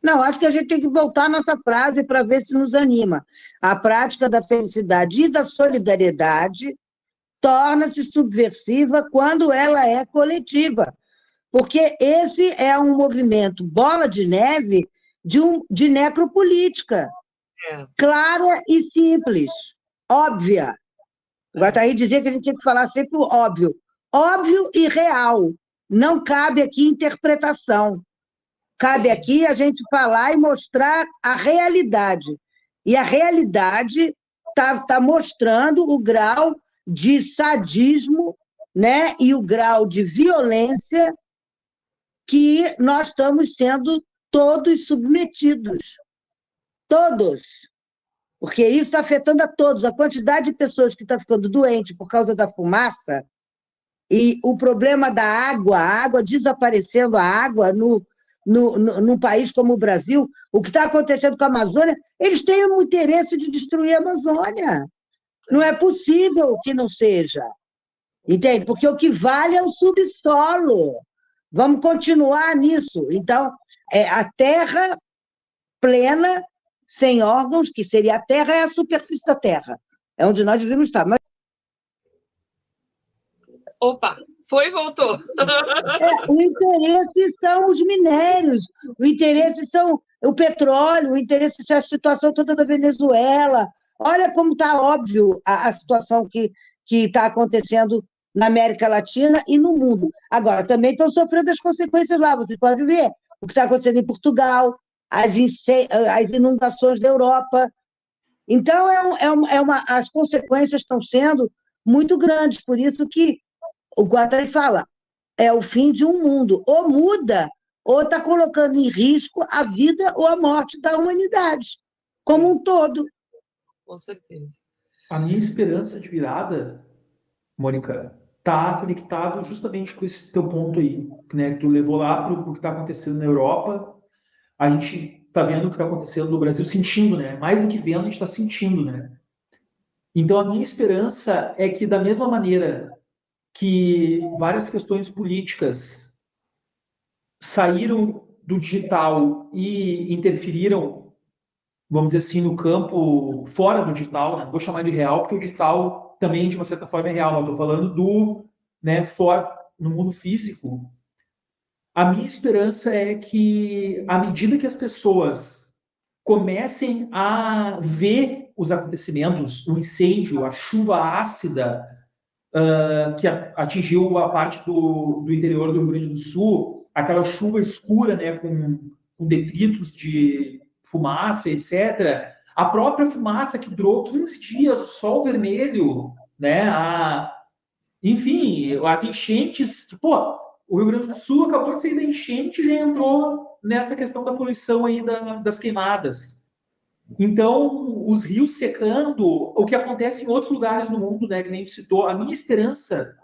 Não, acho que a gente tem que voltar à nossa frase para ver se nos anima. A prática da felicidade e da solidariedade torna-se subversiva quando ela é coletiva, porque esse é um movimento bola de neve de necropolítica, clara e simples, óbvia. O Guattari dizia que a gente tinha que falar sempre o óbvio. Óbvio e real. Não cabe aqui interpretação. Cabe aqui a gente falar e mostrar a realidade. E a realidade está mostrando o grau de sadismo, né, e o grau de violência que nós estamos sendo todos submetidos. Todos. Porque isso está afetando a todos. A quantidade de pessoas que está ficando doente por causa da fumaça e o problema da água, a água desaparecendo, a água num país como o Brasil, o que está acontecendo com a Amazônia, eles têm o interesse de destruir a Amazônia. Não é possível que não seja. Entende? Porque o que vale é o subsolo. Vamos continuar nisso. Então, a terra plena, sem órgãos, que seria a terra, é a superfície da terra. É onde nós devemos estar. Mas... Opa, foi e voltou. O interesse são os minérios, o interesse são o petróleo, o interesse é a situação toda da Venezuela. Olha como está óbvio a situação que está acontecendo na América Latina e no mundo. Agora, também estão sofrendo as consequências lá. Vocês podem ver o que está acontecendo em Portugal, as inundações da Europa. Então, as consequências estão sendo muito grandes. Por isso que o Guattari fala, é o fim de um mundo. Ou muda, ou está colocando em risco a vida ou a morte da humanidade, como um todo. Com certeza. A minha esperança de virada, Mônica, está conectado justamente com esse teu ponto aí, né, que tu levou lá para o que está acontecendo na Europa. A gente está vendo o que está acontecendo no Brasil, sentindo, né? Mais do que vendo, a gente está sentindo, né? Então, a minha esperança é que, da mesma maneira que várias questões políticas saíram do digital e interferiram, vamos dizer assim, no campo fora do digital, né? Vou chamar de real, porque o digital também, de uma certa forma, é real, mas estou falando do, né, fora, no mundo físico. A minha esperança é que, à medida que as pessoas comecem a ver os acontecimentos, o incêndio, a chuva ácida que atingiu a parte do interior do Rio Grande do Sul, aquela chuva escura, né, com detritos de fumaça, etc., A própria fumaça que durou 15 dias, o sol vermelho, né? Enfim, as enchentes. Pô, o Rio Grande do Sul acabou de sair da enchente e já entrou nessa questão da poluição aí das queimadas. Então, os rios secando, o que acontece em outros lugares no mundo, né, que nem citou, a minha esperança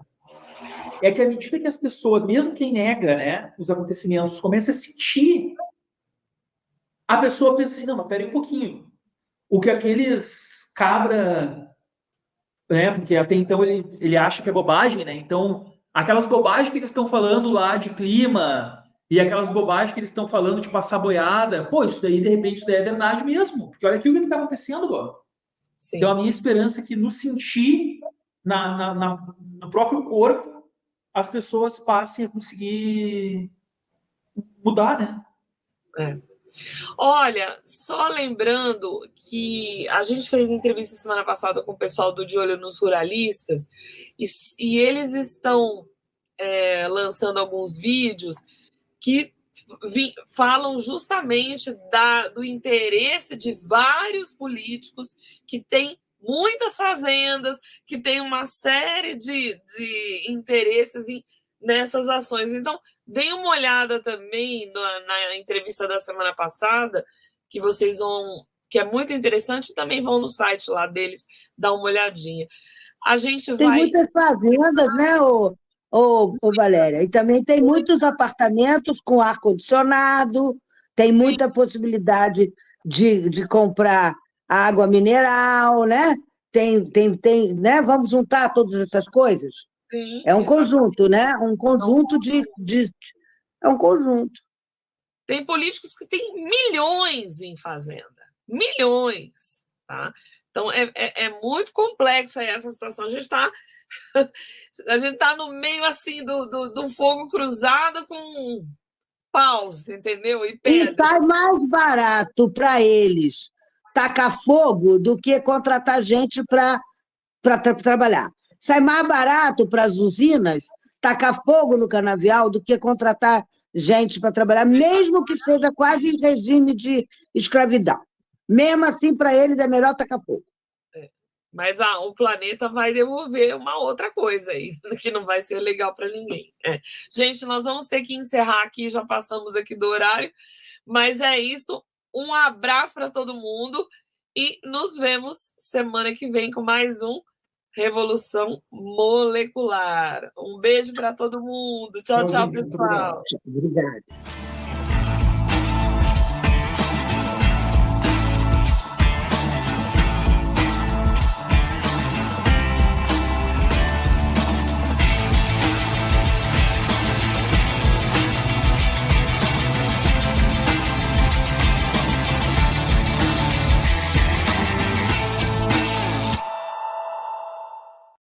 é que à medida que as pessoas, mesmo quem nega, né, os acontecimentos, começa a sentir, a pessoa pensa assim, não, mas peraí um pouquinho. O que aqueles cabra, né, porque até então ele acha que é bobagem, né? Então, aquelas bobagens que eles estão falando lá de clima e aquelas bobagens que eles estão falando de passar boiada, pô, isso daí, de repente, isso daí é verdade mesmo. Porque olha aqui o que está acontecendo, ó. Então, a minha esperança é que no sentir, no próprio corpo, as pessoas passem a conseguir mudar, né? É. Olha, só lembrando que a gente fez entrevista semana passada com o pessoal do De Olho nos Ruralistas e eles estão lançando alguns vídeos que falam justamente do interesse de vários políticos que têm muitas fazendas, que têm uma série de interesses nessas ações. Então, deem uma olhada também na entrevista da semana passada, que vocês vão, que é muito interessante, também vão no site lá deles dar uma olhadinha. A gente Tem muitas fazendas, né, Valéria? E também tem muitos apartamentos com ar-condicionado, tem muita possibilidade de comprar água mineral, né? Tem, né? Vamos juntar todas essas coisas? Sim, é um conjunto, né? Um conjunto É um conjunto. Tem políticos que têm milhões em fazenda. Milhões, tá? Então, é muito complexa essa situação. A gente está no meio assim do fogo cruzado com paus, entendeu? E pedra. E sai mais barato para eles tacar fogo do que contratar gente para trabalhar. Sai mais barato para as usinas tacar fogo no canavial do que contratar gente para trabalhar, mesmo que seja quase em regime de escravidão. Mesmo assim, para eles é melhor tacar fogo. Mas o planeta vai devolver uma outra coisa aí, que não vai ser legal para ninguém. Gente, nós vamos ter que encerrar aqui, já passamos aqui do horário, mas é isso. Um abraço para todo mundo e nos vemos semana que vem com mais um Revolução Molecular. Um beijo para todo mundo. Tchau, tchau, pessoal. Obrigada.